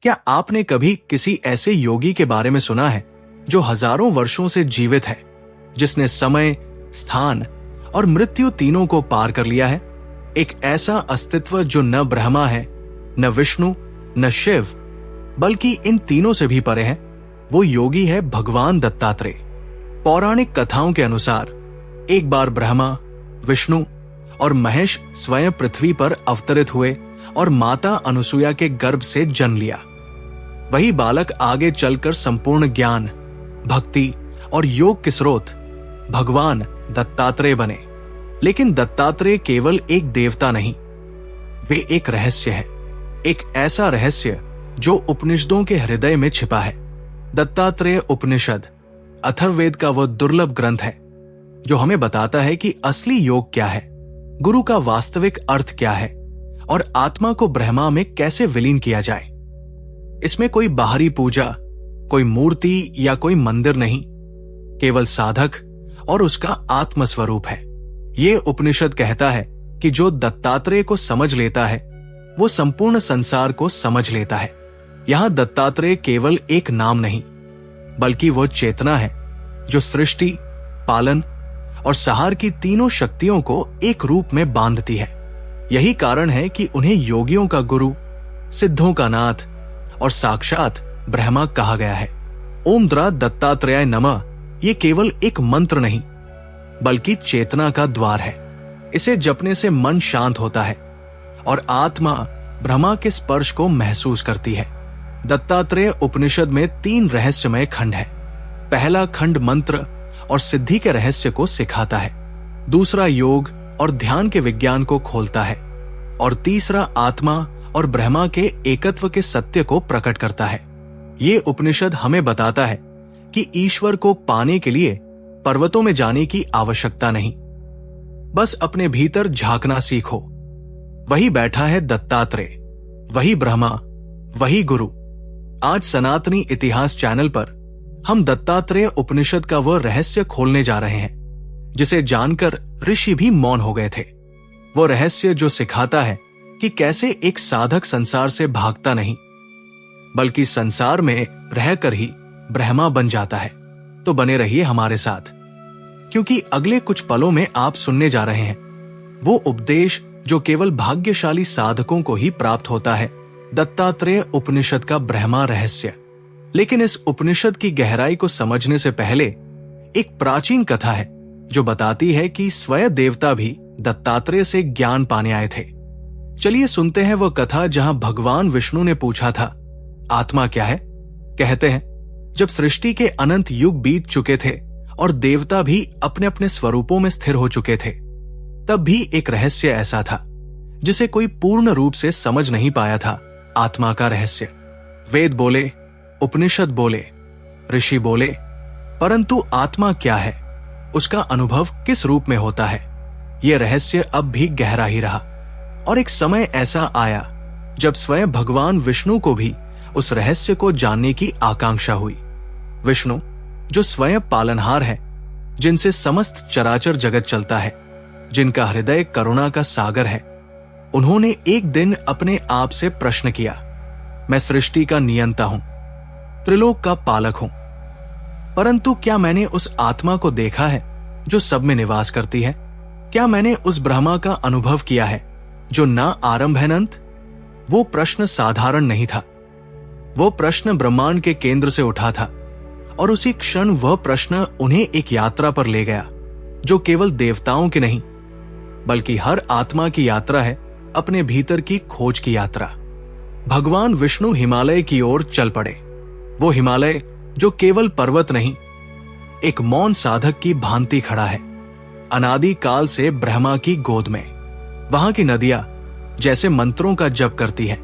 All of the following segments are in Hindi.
क्या आपने कभी किसी ऐसे योगी के बारे में सुना है जो हजारों वर्षों से जीवित है, जिसने समय, स्थान और मृत्यु तीनों को पार कर लिया है? एक ऐसा अस्तित्व जो न ब्रह्मा है, न विष्णु, न शिव, बल्कि इन तीनों से भी परे है। वो योगी है भगवान दत्तात्रेय। पौराणिक कथाओं के अनुसार एक बार ब्रह्मा, विष्णु और महेश स्वयं पृथ्वी पर अवतरित हुए और माता अनुसुया के गर्भ से जन्म लिया। वही बालक आगे चलकर संपूर्ण ज्ञान, भक्ति और योग के स्रोत भगवान दत्तात्रेय बने। लेकिन दत्तात्रेय केवल एक देवता नहीं, वे एक रहस्य है, एक ऐसा रहस्य जो उपनिषदों के हृदय में छिपा है। दत्तात्रेय उपनिषद अथर्ववेद का वह दुर्लभ ग्रंथ है जो हमें बताता है कि असली योग क्या है, गुरु का वास्तविक अर्थ क्या है और आत्मा को ब्रह्मा में कैसे विलीन किया जाए। इसमें कोई बाहरी पूजा, कोई मूर्ति या कोई मंदिर नहीं, केवल साधक और उसका आत्मस्वरूप है। ये उपनिषद कहता है कि जो दत्तात्रेय को समझ लेता है वो संपूर्ण संसार को समझ लेता है। यहां दत्तात्रेय केवल एक नाम नहीं, बल्कि वो चेतना है जो सृष्टि, पालन और संहार की तीनों शक्तियों को एक रूप में बांधती है। यही कारण है कि उन्हें योगियों का गुरु, सिद्धों का नाथ और साक्षात ब्रह्मा कहा गया है। ओम द्रा दत्तात्रेयाय नमः ये केवल एक मंत्र नहीं, बल्कि चेतना का द्वार है। इसे जपने से मन शांत होता है और आत्मा ब्रह्मा के स्पर्श को महसूस करती है। दत्तात्रेय उपनिषद में 3 रहस्यमय खंड है। पहला खंड मंत्र और सिद्धि के रहस्य को सिखाता है, दूसरा योग और ध्यान के विज्ञान को खोलता है और तीसरा आत्मा और ब्रह्मा के एकत्व के सत्य को प्रकट करता है। ये उपनिषद हमें बताता है कि ईश्वर को पाने के लिए पर्वतों में जाने की आवश्यकता नहीं, बस अपने भीतर झांकना सीखो। वही बैठा है दत्तात्रेय, वही ब्रह्मा, वही गुरु। आज सनातनी इतिहास चैनल पर हम दत्तात्रेय उपनिषद का वह रहस्य खोलने जा रहे हैं जिसे जानकर ऋषि भी मौन हो गए थे। वो रहस्य जो सिखाता है कि कैसे एक साधक संसार से भागता नहीं, बल्कि संसार में रहकर ही ब्रह्मा बन जाता है। तो बने रहिए हमारे साथ, क्योंकि अगले कुछ पलों में आप सुनने जा रहे हैं वो उपदेश जो केवल भाग्यशाली साधकों को ही प्राप्त होता है, दत्तात्रेय उपनिषद का ब्रह्मा रहस्य। लेकिन इस उपनिषद की गहराई को समझने से पहले एक प्राचीन कथा है जो बताती है कि स्वयं देवता भी दत्तात्रेय से ज्ञान पाने आए थे। चलिए सुनते हैं वह कथा जहां भगवान विष्णु ने पूछा था, आत्मा क्या है? कहते हैं जब सृष्टि के अनंत युग बीत चुके थे और देवता भी अपने अपने स्वरूपों में स्थिर हो चुके थे, तब भी एक रहस्य ऐसा था जिसे कोई पूर्ण रूप से समझ नहीं पाया था, आत्मा का रहस्य। वेद बोले, उपनिषद बोले, ऋषि बोले, परंतु आत्मा क्या है, उसका अनुभव किस रूप में होता है, यह रहस्य अब भी गहरा ही रहा। और एक समय ऐसा आया जब स्वयं भगवान विष्णु को भी उस रहस्य को जानने की आकांक्षा हुई। विष्णु जो स्वयं पालनहार है, जिनसे समस्त चराचर जगत चलता है, जिनका हृदय करुणा का सागर है, उन्होंने एक दिन अपने आप से प्रश्न किया, मैं सृष्टि का नियंता हूं, त्रिलोक का पालक हूं, परंतु क्या मैंने उस आत्मा को देखा है जो सब में निवास करती है? क्या मैंने उस ब्रह्मा का अनुभव किया है जो ना आरंभ है न अंत? वो प्रश्न साधारण नहीं था, वो प्रश्न ब्रह्मांड के केंद्र से उठा था और उसी क्षण वह प्रश्न उन्हें एक यात्रा पर ले गया जो केवल देवताओं की नहीं, बल्कि हर आत्मा की यात्रा है, अपने भीतर की खोज की यात्रा। भगवान विष्णु हिमालय की ओर चल पड़े। वो हिमालय जो केवल पर्वत नहीं, एक मौन साधक की भांति खड़ा है, अनादि काल से ब्रह्मा की गोद में। वहां की नदियां जैसे मंत्रों का जप करती हैं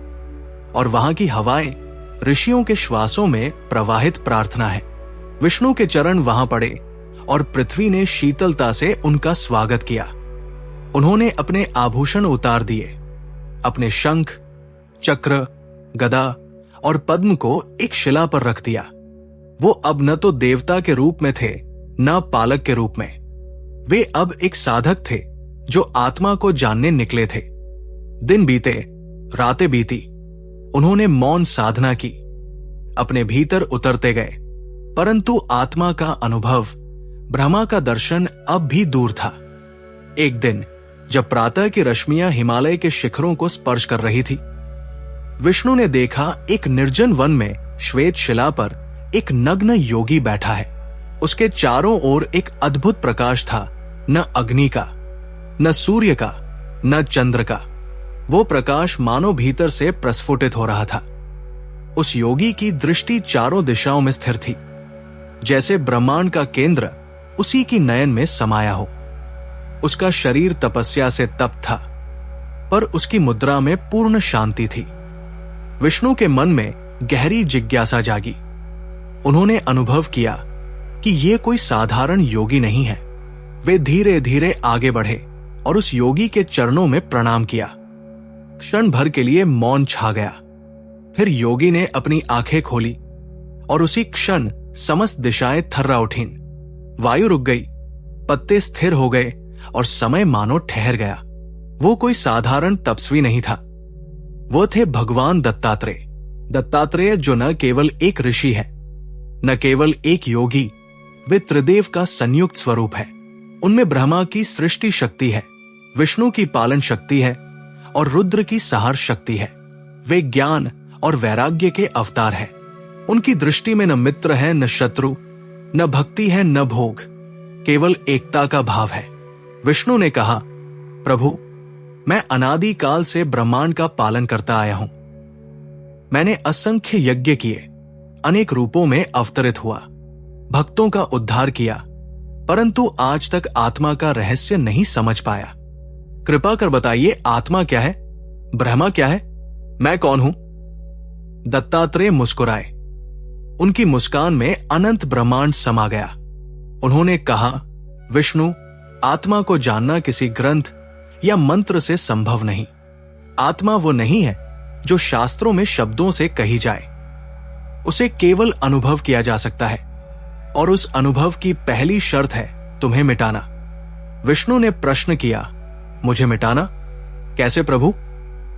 और वहां की हवाएं ऋषियों के श्वासों में प्रवाहित प्रार्थना है। विष्णु के चरण वहां पड़े और पृथ्वी ने शीतलता से उनका स्वागत किया। उन्होंने अपने आभूषण उतार दिए, अपने शंख, चक्र, गदा और पद्म को एक शिला पर रख दिया। वो अब न तो देवता के रूप में थे, न पालक के रूप में। वे अब एक साधक थे जो आत्मा को जानने निकले थे। दिन बीते, रातें बीती, उन्होंने मौन साधना की, अपने भीतर उतरते गए, परंतु आत्मा का अनुभव, ब्रह्मा का दर्शन अब भी दूर था। एक दिन जब प्रातः की रश्मियां हिमालय के शिखरों को स्पर्श कर रही थी, विष्णु ने देखा एक निर्जन वन में श्वेत शिला पर एक नग्न योगी बैठा है। उसके चारों ओर एक अद्भुत प्रकाश था, न अग्नि का, न सूर्य का, न चंद्र का। वो प्रकाश मानो भीतर से प्रस्फुटित हो रहा था। उस योगी की दृष्टि चारों दिशाओं में स्थिर थी, जैसे ब्रह्मांड का केंद्र उसी की नयन में समाया हो। उसका शरीर तपस्या से तप्त था, पर उसकी मुद्रा में पूर्ण शांति थी। विष्णु के मन में गहरी जिज्ञासा जागी। उन्होंने अनुभव किया कि ये कोई साधारण योगी नहीं है। वे धीरे धीरे आगे बढ़े और उस योगी के चरणों में प्रणाम किया। क्षण भर के लिए मौन छा गया। फिर योगी ने अपनी आंखें खोली और उसी क्षण समस्त दिशाएं थर्रा उठीं। वायु रुक गई, पत्ते स्थिर हो गए और समय मानो ठहर गया। वो कोई साधारण तपस्वी नहीं था, वो थे भगवान दत्तात्रेय। दत्तात्रेय जो न केवल एक ऋषि है, न केवल एक योगी, वे त्रिदेव का संयुक्त स्वरूप है। उनमें ब्रह्मा की सृष्टि शक्ति है, विष्णु की पालन शक्ति है और रुद्र की संहार शक्ति है। वे ज्ञान और वैराग्य के अवतार हैं। उनकी दृष्टि में न मित्र है, न शत्रु, न भक्ति है, न भोग, केवल एकता का भाव है। विष्णु ने कहा, प्रभु, मैं अनादि काल से ब्रह्मांड का पालन करता आया हूं। मैंने असंख्य यज्ञ किए, अनेक रूपों में अवतरित हुआ, भक्तों का उद्धार किया, परंतु आज तक आत्मा का रहस्य नहीं समझ पाया। कृपा कर बताइए, आत्मा क्या है, ब्रह्मा क्या है, मैं कौन हूं? दत्तात्रेय मुस्कुराए। उनकी मुस्कान में अनंत ब्रह्मांड समा गया। उन्होंने कहा, विष्णु, आत्मा को जानना किसी ग्रंथ या मंत्र से संभव नहीं। आत्मा वो नहीं है जो शास्त्रों में शब्दों से कही जाए। उसे केवल अनुभव किया जा सकता है, और उस अनुभव की पहली शर्त है तुम्हें मिटाना। विष्णु ने प्रश्न किया, मुझे मिटाना? कैसे प्रभु?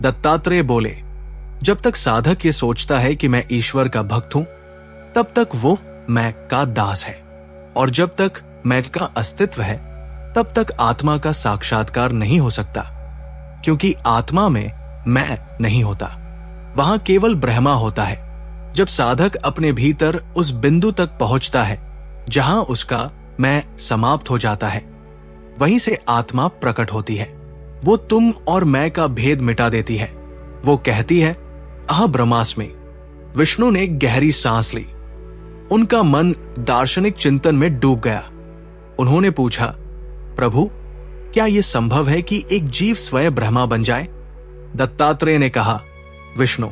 दत्तात्रेय बोले, जब तक साधक ये सोचता है कि मैं ईश्वर का भक्त हूं, तब तक वो मैं का दास है, और जब तक मैं का अस्तित्व है, तब तक आत्मा का साक्षात्कार नहीं हो सकता, क्योंकि आत्मा में मैं नहीं होता, वहां केवल ब्रह्मा होता है। जब साधक अपने भीतर उस बिंदु तक पहुंचता है जहां उसका मैं समाप्त हो जाता है, वहीं से आत्मा प्रकट होती है। वो तुम और मैं का भेद मिटा देती है। वो कहती है, अह ब्रह्मास्मि। विष्णु ने गहरी सांस ली। उनका मन दार्शनिक चिंतन में डूब गया। उन्होंने पूछा, प्रभु, क्या यह संभव है कि एक जीव स्वयं ब्रह्मा बन जाए? दत्तात्रेय ने कहा, विष्णु,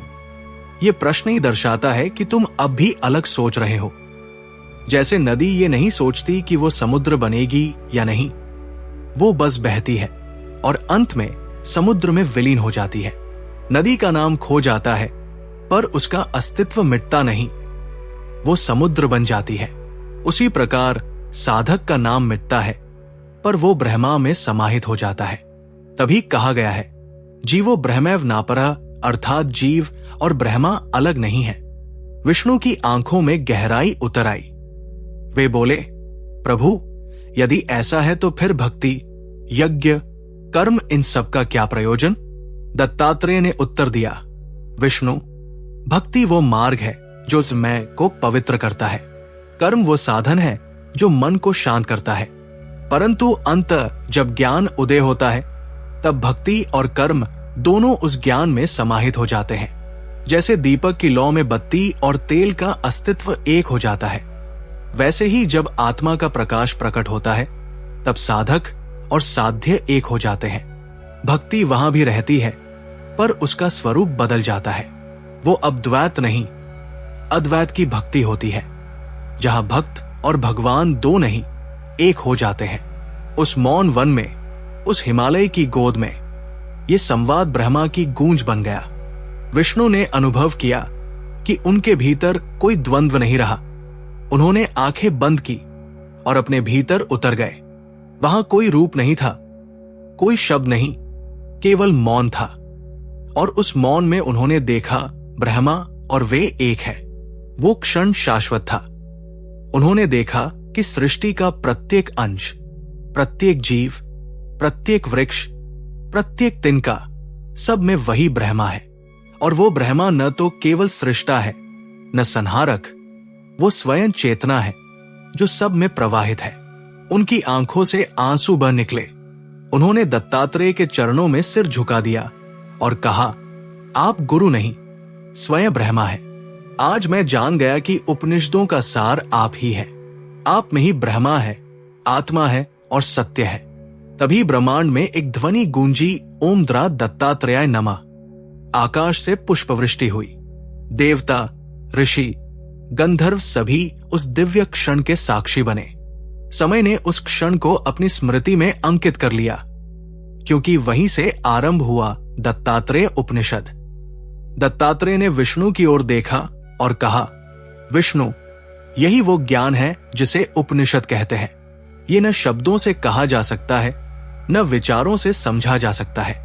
यह प्रश्न ही दर्शाता है कि तुम अब भी अलग सोच रहे हो। जैसे नदी ये नहीं सोचती कि वो समुद्र बनेगी या नहीं, वो बस बहती है और अंत में समुद्र में विलीन हो जाती है। नदी का नाम खो जाता है, पर उसका अस्तित्व मिटता नहीं, वो समुद्र बन जाती है। उसी प्रकार साधक का नाम मिटता है, पर वो ब्रह्मा में समाहित हो जाता है। तभी कहा गया है, जीवो ब्रह्मैव नापरा, अर्थात जीव और ब्रह्मा अलग नहीं है। विष्णु की आंखों में गहराई उतर आई। वे बोले, प्रभु, यदि ऐसा है तो फिर भक्ति, यज्ञ, कर्म, इन सब का क्या प्रयोजन? दत्तात्रेय ने उत्तर दिया, विष्णु, भक्ति वो मार्ग है जो उस मैं को पवित्र करता है। कर्म वो साधन है जो मन को शांत करता है। परंतु अंत जब ज्ञान उदय होता है, तब भक्ति और कर्म दोनों उस ज्ञान में समाहित हो जाते हैं। जैसे दीपक की लौ में बत्ती और तेल का अस्तित्व एक हो जाता है, वैसे ही जब आत्मा का प्रकाश प्रकट होता है, तब साधक और साध्य एक हो जाते हैं। भक्ति वहां भी रहती है, पर उसका स्वरूप बदल जाता है। वो अब द्वैत नहीं, अद्वैत की भक्ति होती है, जहां भक्त और भगवान दो नहीं, एक हो जाते हैं। उस मौन वन में, उस हिमालय की गोद में, ये संवाद ब्रह्मा की गूंज बन गया। विष्णु ने अनुभव किया कि उनके भीतर कोई द्वंद्व नहीं रहा। उन्होंने आंखें बंद की और अपने भीतर उतर गए। वहां कोई रूप नहीं था, कोई शब्द नहीं, केवल मौन था। और उस मौन में उन्होंने देखा ब्रह्मा और वे एक है। वो क्षण शाश्वत था। उन्होंने देखा कि सृष्टि का प्रत्येक अंश, प्रत्येक जीव, प्रत्येक वृक्ष, प्रत्येक तिनका, सब में वही ब्रह्मा है। और वो ब्रह्मा न तो केवल सृष्टा है, न संहारक, वो स्वयं चेतना है जो सब में प्रवाहित है। उनकी आंखों से आंसू बह निकले। उन्होंने दत्तात्रेय के चरणों में सिर झुका दिया और कहा, आप गुरु नहीं, स्वयं ब्रह्मा है। आज मैं जान गया कि उपनिषदों का सार आप ही है। आप में ही ब्रह्मा है, आत्मा है और सत्य है। तभी ब्रह्मांड में एक ध्वनि गूंजी, ओम द्रा दत्तात्रेयाय नमः। आकाश से पुष्पवृष्टि हुई। देवता, ऋषि, गंधर्व सभी उस दिव्य क्षण के साक्षी बने। समय ने उस क्षण को अपनी स्मृति में अंकित कर लिया, क्योंकि वहीं से आरंभ हुआ दत्तात्रेय उपनिषद। दत्तात्रेय ने विष्णु की ओर देखा और कहा, विष्णु, यही वो ज्ञान है जिसे उपनिषद कहते हैं। ये न शब्दों से कहा जा सकता है, न विचारों से समझा जा सकता है।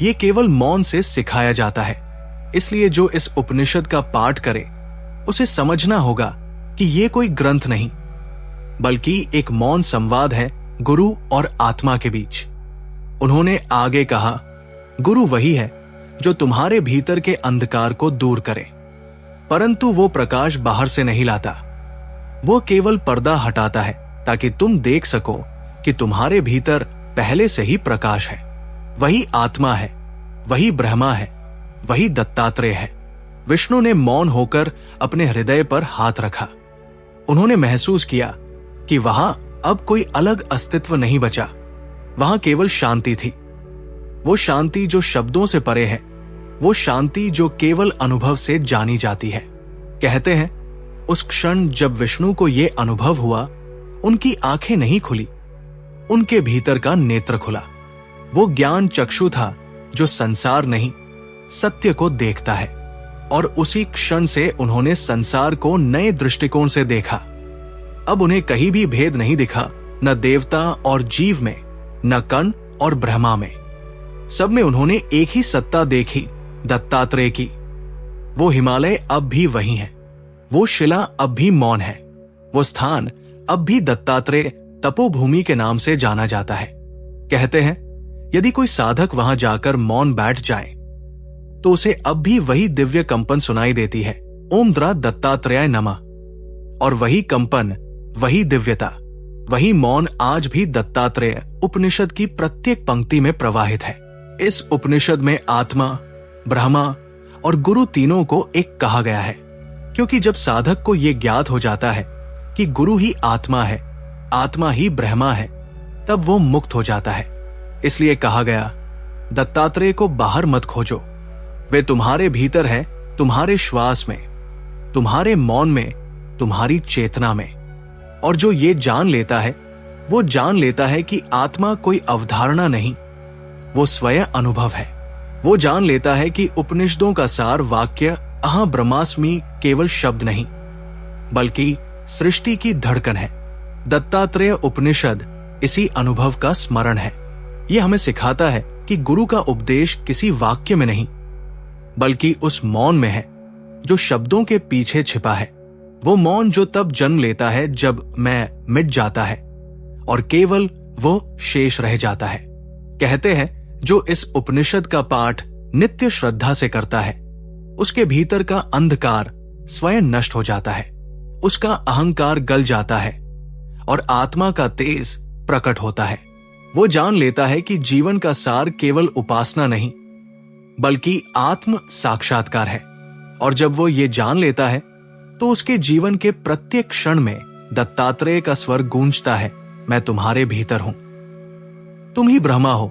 ये केवल मौन से सिखाया जाता है। इसलिए जो इस उपनिषद का पाठ करे उसे समझना होगा कि ये कोई ग्रंथ नहीं, बल्कि एक मौन संवाद है गुरु और आत्मा के बीच। उन्होंने आगे कहा, गुरु वही है जो तुम्हारे भीतर के अंधकार को दूर करे, परंतु वो प्रकाश बाहर से नहीं लाता। वो केवल पर्दा हटाता है ताकि तुम देख सको कि तुम्हारे भीतर पहले से ही प्रकाश है। वही आत्मा है, वही ब्रह्मा है, वही दत्तात्रेय है। विष्णु ने मौन होकर अपने हृदय पर हाथ रखा। उन्होंने महसूस किया कि वहां अब कोई अलग अस्तित्व नहीं बचा। वहां केवल शांति थी। वो शांति जो शब्दों से परे है, वो शांति जो केवल अनुभव से जानी जाती है। कहते हैं, उस क्षण जब विष्णु को यह अनुभव हुआ, उनकी आंखें नहीं खुली, उनके भीतर का नेत्र खुला। वो ज्ञान चक्षु था जो संसार नहीं, सत्य को देखता है। और उसी क्षण से उन्होंने संसार को नए दृष्टिकोण से देखा। अब उन्हें कहीं भी भेद नहीं दिखा, न देवता और जीव में, न कण और ब्रह्मा में। सब में उन्होंने एक ही सत्ता देखी, दत्तात्रेय की। वो हिमालय अब भी वही है, वो शिला अब भी मौन है, वो स्थान अब भी दत्तात्रेय तपोभूमि के नाम से जाना जाता है। कहते हैं, यदि कोई साधक वहां जाकर मौन बैठ जाए तो उसे अब भी वही दिव्य कंपन सुनाई देती है, ओम द्रा दत्तात्रेयाय नमः। और वही कंपन, वही दिव्यता, वही मौन आज भी दत्तात्रेय उपनिषद की प्रत्येक पंक्ति में प्रवाहित है। इस उपनिषद में आत्मा, ब्रह्मा और गुरु तीनों को एक कहा गया है, क्योंकि जब साधक को यह ज्ञात हो जाता है कि गुरु ही आत्मा है, आत्मा ही ब्रह्मा है, तब वो मुक्त हो जाता है। इसलिए कहा गया, दत्तात्रेय को बाहर मत खोजो, वे तुम्हारे भीतर है, तुम्हारे श्वास में, तुम्हारे मौन में, तुम्हारी चेतना में। और जो ये जान लेता है, वो जान लेता है कि आत्मा कोई अवधारणा नहीं, वो स्वयं अनुभव है। वो जान लेता है कि उपनिषदों का सार वाक्य अहं ब्रह्मास्मि केवल शब्द नहीं, बल्कि सृष्टि की धड़कन है। दत्तात्रेय उपनिषद इसी अनुभव का स्मरण है। यह हमें सिखाता है कि गुरु का उपदेश किसी वाक्य में नहीं, बल्कि उस मौन में है जो शब्दों के पीछे छिपा है। वो मौन जो तब जन्म लेता है जब मैं मिट जाता है और केवल वो शेष रह जाता है। कहते हैं, जो इस उपनिषद का पाठ नित्य श्रद्धा से करता है, उसके भीतर का अंधकार स्वयं नष्ट हो जाता है, उसका अहंकार गल जाता है और आत्मा का तेज प्रकट होता है। वो जान लेता है कि जीवन का सार केवल उपासना नहीं, बल्कि आत्म साक्षात्कार है। और जब वो ये जान लेता है तो उसके जीवन के प्रत्येक क्षण में दत्तात्रेय का स्वर गूंजता है, मैं तुम्हारे भीतर हूं, तुम ही ब्रह्मा हो,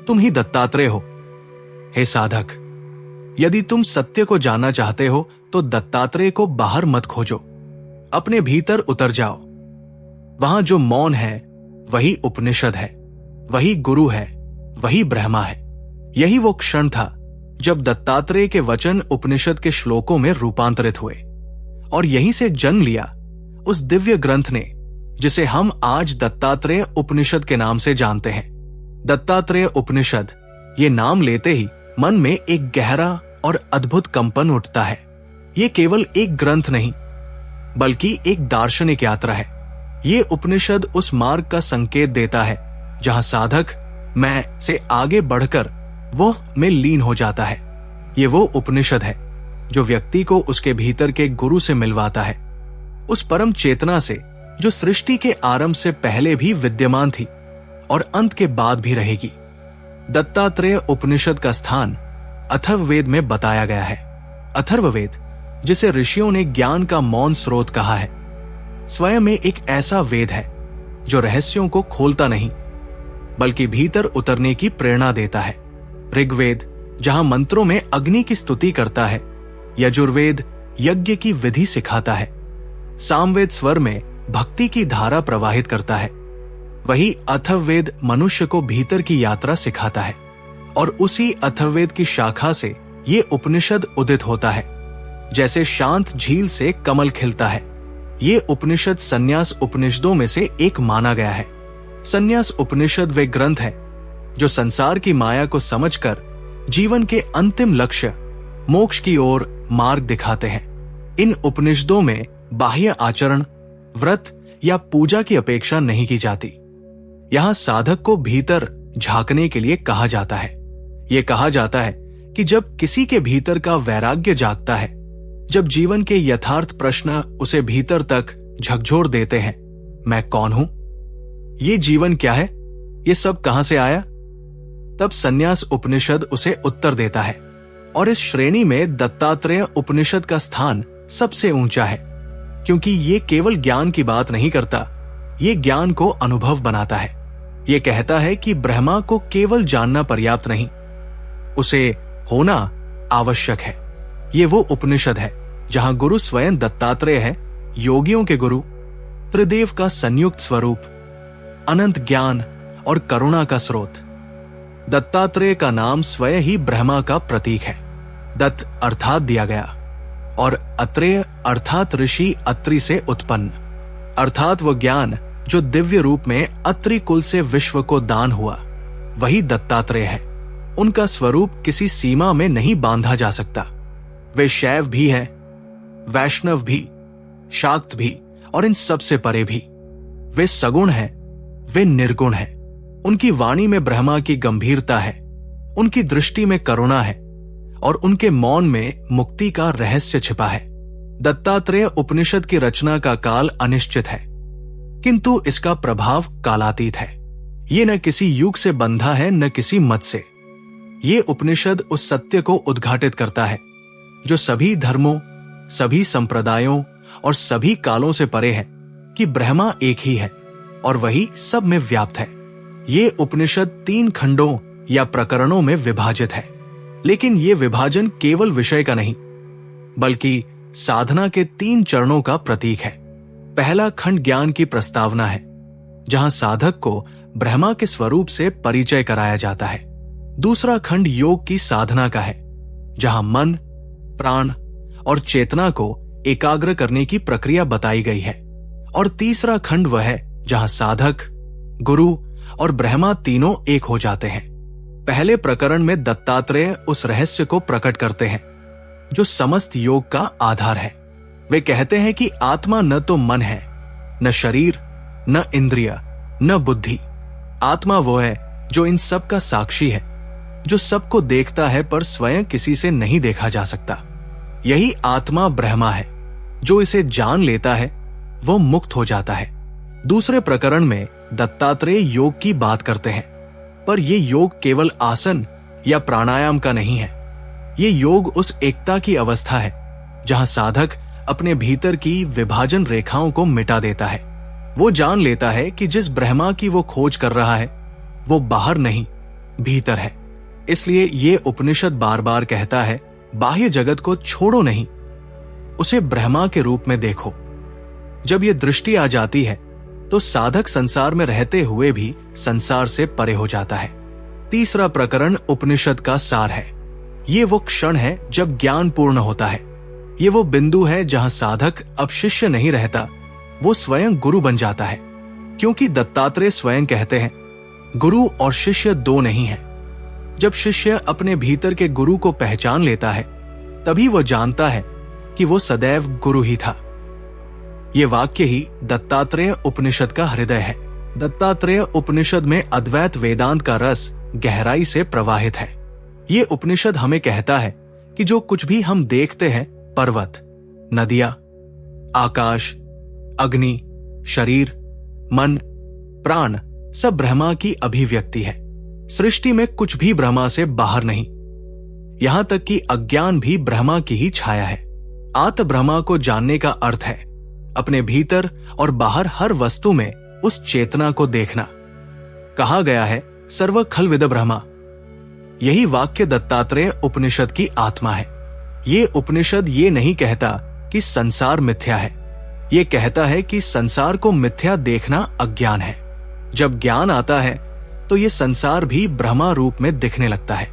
तुम ही दत्तात्रेय हो। हे साधक, यदि तुम सत्य को जानना चाहते हो तो दत्तात्रेय को बाहर मत खोजो, अपने भीतर उतर जाओ। वहां जो मौन है वही उपनिषद है, वही गुरु है, वही ब्रह्मा है। यही वो क्षण था जब दत्तात्रेय के वचन उपनिषद के श्लोकों में रूपांतरित हुए और यहीं से जन्म लिया उस दिव्य ग्रंथ ने जिसे हम आज दत्तात्रेय उपनिषद के नाम से जानते हैं। दत्तात्रेय उपनिषद ये नाम लेते ही मन में एक गहरा और अद्भुत कंपन उठता है। ये केवल एक ग्रंथ नहीं बल्कि एक दार्शनिक यात्रा है। ये उपनिषद उस मार्ग का संकेत देता है जहां साधक मैं से आगे बढ़कर वो में लीन हो जाता है। ये वो उपनिषद है जो व्यक्ति को उसके भीतर के गुरु से मिलवाता है, उस परम चेतना से जो सृष्टि के आरंभ से पहले भी विद्यमान थी और अंत के बाद भी रहेगी। दत्तात्रेय उपनिषद का स्थान अथर्ववेद में बताया गया है। अथर्ववेद, जिसे ऋषियों ने ज्ञान का मौन स्रोत कहा है, स्वयं में एक ऐसा वेद है जो रहस्यों को खोलता नहीं बल्कि भीतर उतरने की प्रेरणा देता है। ऋग्वेद जहां मंत्रों में अग्नि की स्तुति करता है, यजुर्वेद यज्ञ की विधि सिखाता है, सामवेद स्वर में भक्ति की धारा प्रवाहित करता है, वही अथर्ववेद मनुष्य को भीतर की यात्रा सिखाता है। और उसी अथर्ववेद की शाखा से ये उपनिषद उदित होता है। जैसे शांत झील से कमल खिलता है, ये उपनिषद संन्यास उपनिषदों में से एक माना गया है। संन्यास उपनिषद वे ग्रंथ है जो संसार की माया को समझकर जीवन के अंतिम लक्ष्य मोक्ष की ओर मार्ग दिखाते हैं। इन उपनिषदों में बाह्य आचरण, व्रत या पूजा की अपेक्षा नहीं की जाती। यहां साधक को भीतर झांकने के लिए कहा जाता है। यह कहा जाता है कि जब किसी के भीतर का वैराग्य जागता है, जब जीवन के यथार्थ प्रश्न उसे भीतर तक झकझोर देते हैं, मैं कौन हूं, ये जीवन क्या है, ये सब कहां से आया, तब संन्यास उपनिषद उसे उत्तर देता है। और इस श्रेणी में दत्तात्रेय उपनिषद का स्थान सबसे ऊंचा है, क्योंकि ये केवल ज्ञान की बात नहीं करता, ये ज्ञान को अनुभव बनाता है। ये कहता है कि ब्रह्मा को केवल जानना पर्याप्त नहीं, उसे होना आवश्यक है। ये वो उपनिषद है जहां गुरु स्वयं दत्तात्रेय है, योगियों के गुरु, त्रिदेव का संयुक्त स्वरूप, अनंत ज्ञान और करुणा का स्रोत। दत्तात्रेय का नाम स्वयं ही ब्रह्मा का प्रतीक है। दत्त अर्थात दिया गया और अत्रेय अर्थात ऋषि अत्रि से उत्पन्न, अर्थात वो ज्ञान जो दिव्य रूप में अत्रि कुल से विश्व को दान हुआ, वही दत्तात्रेय है। उनका स्वरूप किसी सीमा में नहीं बांधा जा सकता। वे शैव भी है, वैष्णव भी, शाक्त भी और इन सबसे परे भी। वे सगुण हैं, वे निर्गुण हैं। उनकी वाणी में ब्रह्मा की गंभीरता है, उनकी दृष्टि में करुणा है और उनके मौन में मुक्ति का रहस्य छिपा है। दत्तात्रेय उपनिषद की रचना का काल अनिश्चित है, किंतु इसका प्रभाव कालातीत है। ये न किसी युग से बंधा है, न किसी मत से। ये उपनिषद उस सत्य को उद्घाटित करता है जो सभी धर्मों, सभी संप्रदायों और सभी कालों से परे है, कि ब्रह्मा एक ही है और वही सब में व्याप्त है। ये उपनिषद 3 खंडों या प्रकरणों में विभाजित है, लेकिन ये विभाजन केवल विषय का नहीं बल्कि साधना के 3 चरणों का प्रतीक है। पहला खंड ज्ञान की प्रस्तावना है, जहां साधक को ब्रह्मा के स्वरूप से परिचय कराया जाता है। दूसरा खंड योग की साधना का है, जहां मन, प्राण और चेतना को एकाग्र करने की प्रक्रिया बताई गई है। और तीसरा खंड वह है जहां साधक, गुरु और ब्रह्मा तीनों एक हो जाते हैं। पहले प्रकरण में दत्तात्रेय उस रहस्य को प्रकट करते हैं जो समस्त योग का आधार है। वे कहते हैं कि आत्मा न तो मन है, न शरीर, न इंद्रिय, न बुद्धि। आत्मा वो है जो इन सब का साक्षी है, जो सबको देखता है पर स्वयं किसी से नहीं देखा जा सकता। यही आत्मा ब्रह्मा है। जो इसे जान लेता है वो मुक्त हो जाता है। दूसरे प्रकरण में दत्तात्रेय योग की बात करते हैं, पर यह योग केवल आसन या प्राणायाम का नहीं है। ये योग उस एकता की अवस्था है जहां साधक अपने भीतर की विभाजन रेखाओं को मिटा देता है। वो जान लेता है कि जिस ब्रह्मा की वो खोज कर रहा है वो बाहर नहीं, भीतर है। इसलिए ये उपनिषद बार बार कहता है, बाह्य जगत को छोड़ो नहीं, उसे ब्रह्मा के रूप में देखो। जब ये दृष्टि आ जाती है तो साधक संसार में रहते हुए भी संसार से परे हो जाता है। तीसरा प्रकरण उपनिषद का सार है। ये वो क्षण है जब ज्ञान पूर्ण होता है। ये वो बिंदु है जहां साधक अब शिष्य नहीं रहता, वो स्वयं गुरु बन जाता है। क्योंकि दत्तात्रेय स्वयं कहते हैं, गुरु और शिष्य दो नहीं है। जब शिष्य अपने भीतर के गुरु को पहचान लेता है तभी वो जानता है कि वो सदैव गुरु ही था। ये वाक्य ही दत्तात्रेय उपनिषद का हृदय है। दत्तात्रेय उपनिषद में अद्वैत वेदांत का रस गहराई से प्रवाहित है। ये उपनिषद हमें कहता है कि जो कुछ भी हम देखते हैं, पर्वत, नदियां, आकाश, अग्नि, शरीर, मन, प्राण, सब ब्रह्मा की अभिव्यक्ति है। सृष्टि में कुछ भी ब्रह्मा से बाहर नहीं, यहां तक कि अज्ञान भी ब्रह्मा की ही छाया है। आत्म ब्रह्मा को जानने का अर्थ है अपने भीतर और बाहर हर वस्तु में उस चेतना को देखना। कहा गया है सर्व खलविद ब्रह्मा। यही वाक्य दत्तात्रेय उपनिषद की आत्मा है। ये उपनिषद ये नहीं कहता कि संसार मिथ्या है, ये कहता है कि संसार को मिथ्या देखना अज्ञान है। जब ज्ञान आता है तो ये संसार भी ब्रह्मा रूप में दिखने लगता है।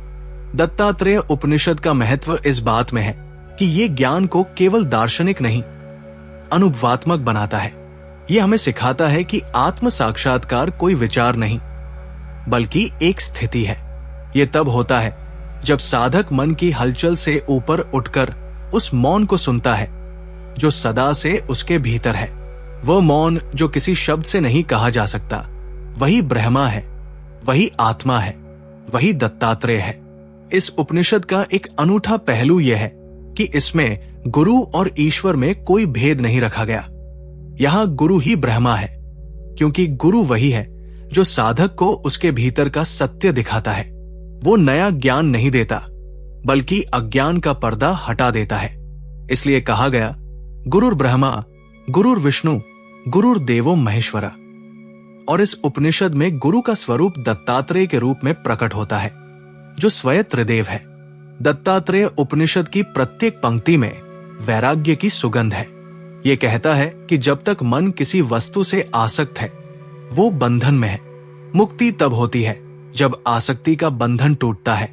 दत्तात्रेय उपनिषद का महत्व इस बात में है कि ये ज्ञान को केवल दार्शनिक नहीं, अनुभवात्मक बनाता है। ये हमें सिखाता है कि आत्म साक्षात्कार कोई विचार नहीं, बल्कि एक स्थिति है। ये तब होता है जब साधक मन की हलचल से ऊपर उठकर उस मौन को सुनता है जो सदा से उसके भीतर है। वह मौन जो किसी शब्द से नहीं कहा जा सकता, वही ब्रह्मा है, वही आत्मा है, वही दत्तात्रेय है। इस उपनिषद का एक अनूठा पहलू यह है कि इसमें गुरु और ईश्वर में कोई भेद नहीं रखा गया। यहां गुरु ही ब्रह्मा है, क्योंकि गुरु वही है जो साधक को उसके भीतर का सत्य दिखाता है। वो नया ज्ञान नहीं देता, बल्कि अज्ञान का पर्दा हटा देता है। इसलिए कहा गया गुरुर ब्रह्मा गुरुर विष्णु गुरुर देवो महेश्वरा। और इस उपनिषद में गुरु का स्वरूप दत्तात्रेय के रूप में प्रकट होता है, जो स्वयं त्रिदेव है। दत्तात्रेय उपनिषद की प्रत्येक पंक्ति में वैराग्य की सुगंध है। यह कहता है कि जब तक मन किसी वस्तु से आसक्त है, वो बंधन में है। मुक्ति तब होती है जब आसक्ति का बंधन टूटता है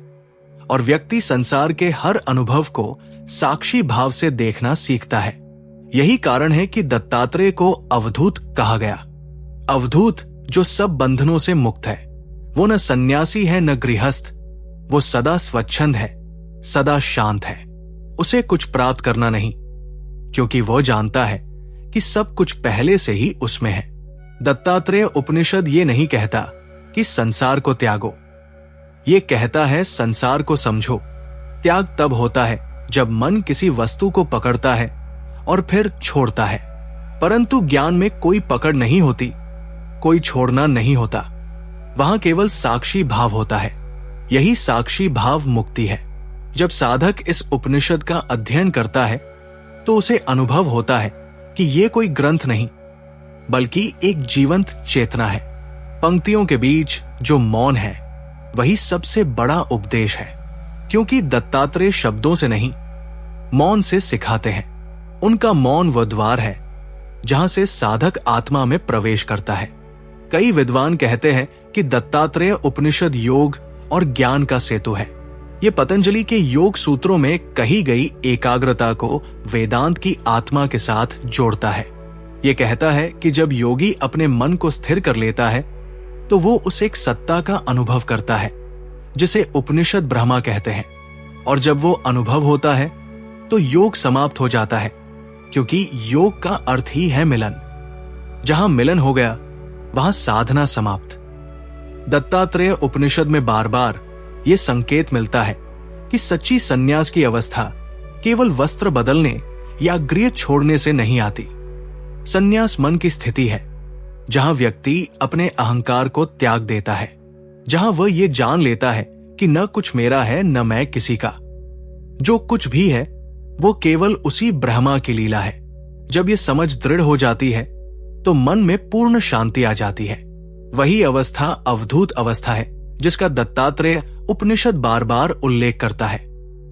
और व्यक्ति संसार के हर अनुभव को साक्षी भाव से देखना सीखता है। यही कारण है कि दत्तात्रेय को अवधूत कहा गया। अवधूत जो सब बंधनों से मुक्त है। वो न सन्यासी है न गृहस्थ, वो सदा स्वच्छंद है, सदा शांत है। उसे कुछ प्राप्त करना नहीं, क्योंकि वो जानता है कि सब कुछ पहले से ही उसमें है। दत्तात्रेय उपनिषद ये नहीं कहता कि संसार को त्यागो, ये कहता है संसार को समझो। त्याग तब होता है जब मन किसी वस्तु को पकड़ता है और फिर छोड़ता है, परंतु ज्ञान में कोई पकड़ नहीं होती, कोई छोड़ना नहीं होता। वहां केवल साक्षी भाव होता है। यही साक्षी भाव मुक्ति है। जब साधक इस उपनिषद का अध्ययन करता है तो उसे अनुभव होता है कि ये कोई ग्रंथ नहीं, बल्कि एक जीवंत चेतना है। पंक्तियों के बीच जो मौन है, वही सबसे बड़ा उपदेश है, क्योंकि दत्तात्रेय शब्दों से नहीं, मौन से सिखाते हैं। उनका मौन वह द्वार है जहां से साधक आत्मा में प्रवेश करता है। कई विद्वान कहते हैं कि दत्तात्रेय उपनिषद योग और ज्ञान का सेतु है। ये पतंजलि के योग सूत्रों में कही गई एकाग्रता को वेदांत की आत्मा के साथ जोड़ता है। ये कहता है कि जब योगी अपने मन को स्थिर कर लेता है तो वो उस एक सत्ता का अनुभव करता है जिसे उपनिषद ब्रह्मा कहते हैं। और जब वो अनुभव होता है तो योग समाप्त हो जाता है, क्योंकि योग का अर्थ ही है मिलन। जहां मिलन हो गया वहां साधना समाप्त। दत्तात्रेय उपनिषद में बार बार यह संकेत मिलता है कि सच्ची संन्यास की अवस्था केवल वस्त्र बदलने या गृह छोड़ने से नहीं आती। संन्यास मन की स्थिति है जहां व्यक्ति अपने अहंकार को त्याग देता है, जहां वह ये जान लेता है कि न कुछ मेरा है न मैं किसी का। जो कुछ भी है वो केवल उसी ब्रह्मा की लीला है। जब ये समझ दृढ़ हो जाती है तो मन में पूर्ण शांति आ जाती है। वही अवस्था अवधूत अवस्था है जिसका दत्तात्रेय उपनिषद बार बार उल्लेख करता है।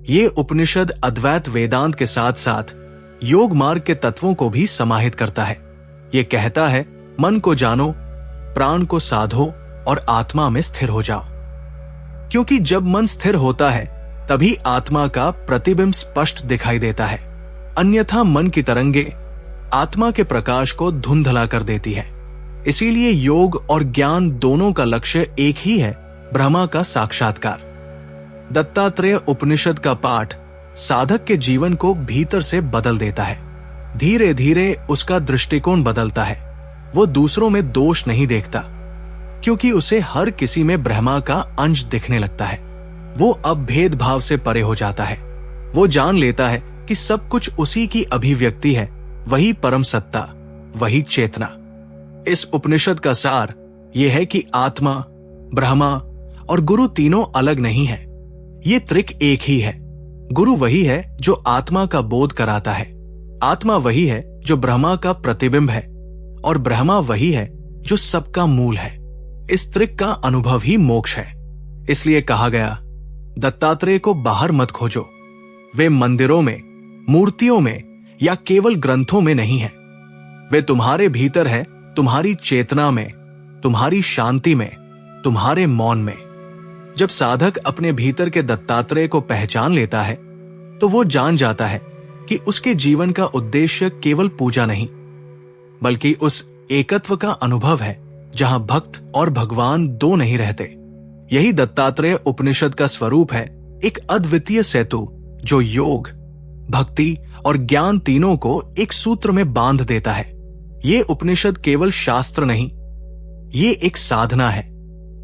ये उपनिषद अद्वैत वेदांत के साथ साथ योग मार्ग के तत्वों को भी समाहित करता है। ये कहता है मन को जानो, प्राण को साधो और आत्मा में स्थिर हो जाओ। क्योंकि जब मन स्थिर होता है तभी आत्मा का प्रतिबिंब स्पष्ट दिखाई देता है, अन्यथा मन की तरंगे आत्मा के प्रकाश को धुंधला कर देती है। इसीलिए योग और ज्ञान दोनों का लक्ष्य एक ही है, ब्रह्मा का साक्षात्कार। दत्तात्रेय उपनिषद का पाठ साधक के जीवन को भीतर से बदल देता है। धीरे धीरे उसका दृष्टिकोण बदलता है। वो दूसरों में दोष नहीं देखता, क्योंकि उसे हर किसी में ब्रह्मा का अंश दिखने लगता है। वो अब भेदभाव से परे हो जाता है। वो जान लेता है कि सब कुछ उसी की अभिव्यक्ति है, वही परम सत्ता, वही चेतना। इस उपनिषद का सार यह है कि आत्मा, ब्रह्मा और गुरु तीनों अलग नहीं है। ये त्रिक एक ही है। गुरु वही है जो आत्मा का बोध कराता है, आत्मा वही है जो ब्रह्मा का प्रतिबिंब है, और ब्रह्मा वही है जो सबका मूल है। इस त्रिक का अनुभव ही मोक्ष है। इसलिए कहा गया, दत्तात्रेय को बाहर मत खोजो। वे मंदिरों में, मूर्तियों में या केवल ग्रंथों में नहीं है। वे तुम्हारे भीतर है, तुम्हारी चेतना में, तुम्हारी शांति में, तुम्हारे मौन में। जब साधक अपने भीतर के दत्तात्रेय को पहचान लेता है तो वो जान जाता है कि उसके जीवन का उद्देश्य केवल पूजा नहीं, बल्कि उस एकत्व का अनुभव है जहां भक्त और भगवान दो नहीं रहते। यही दत्तात्रेय उपनिषद का स्वरूप है, एक अद्वितीय सेतु जो योग, भक्ति और ज्ञान तीनों को एक सूत्र में बांध देता है। ये उपनिषद केवल शास्त्र नहीं, ये एक साधना है,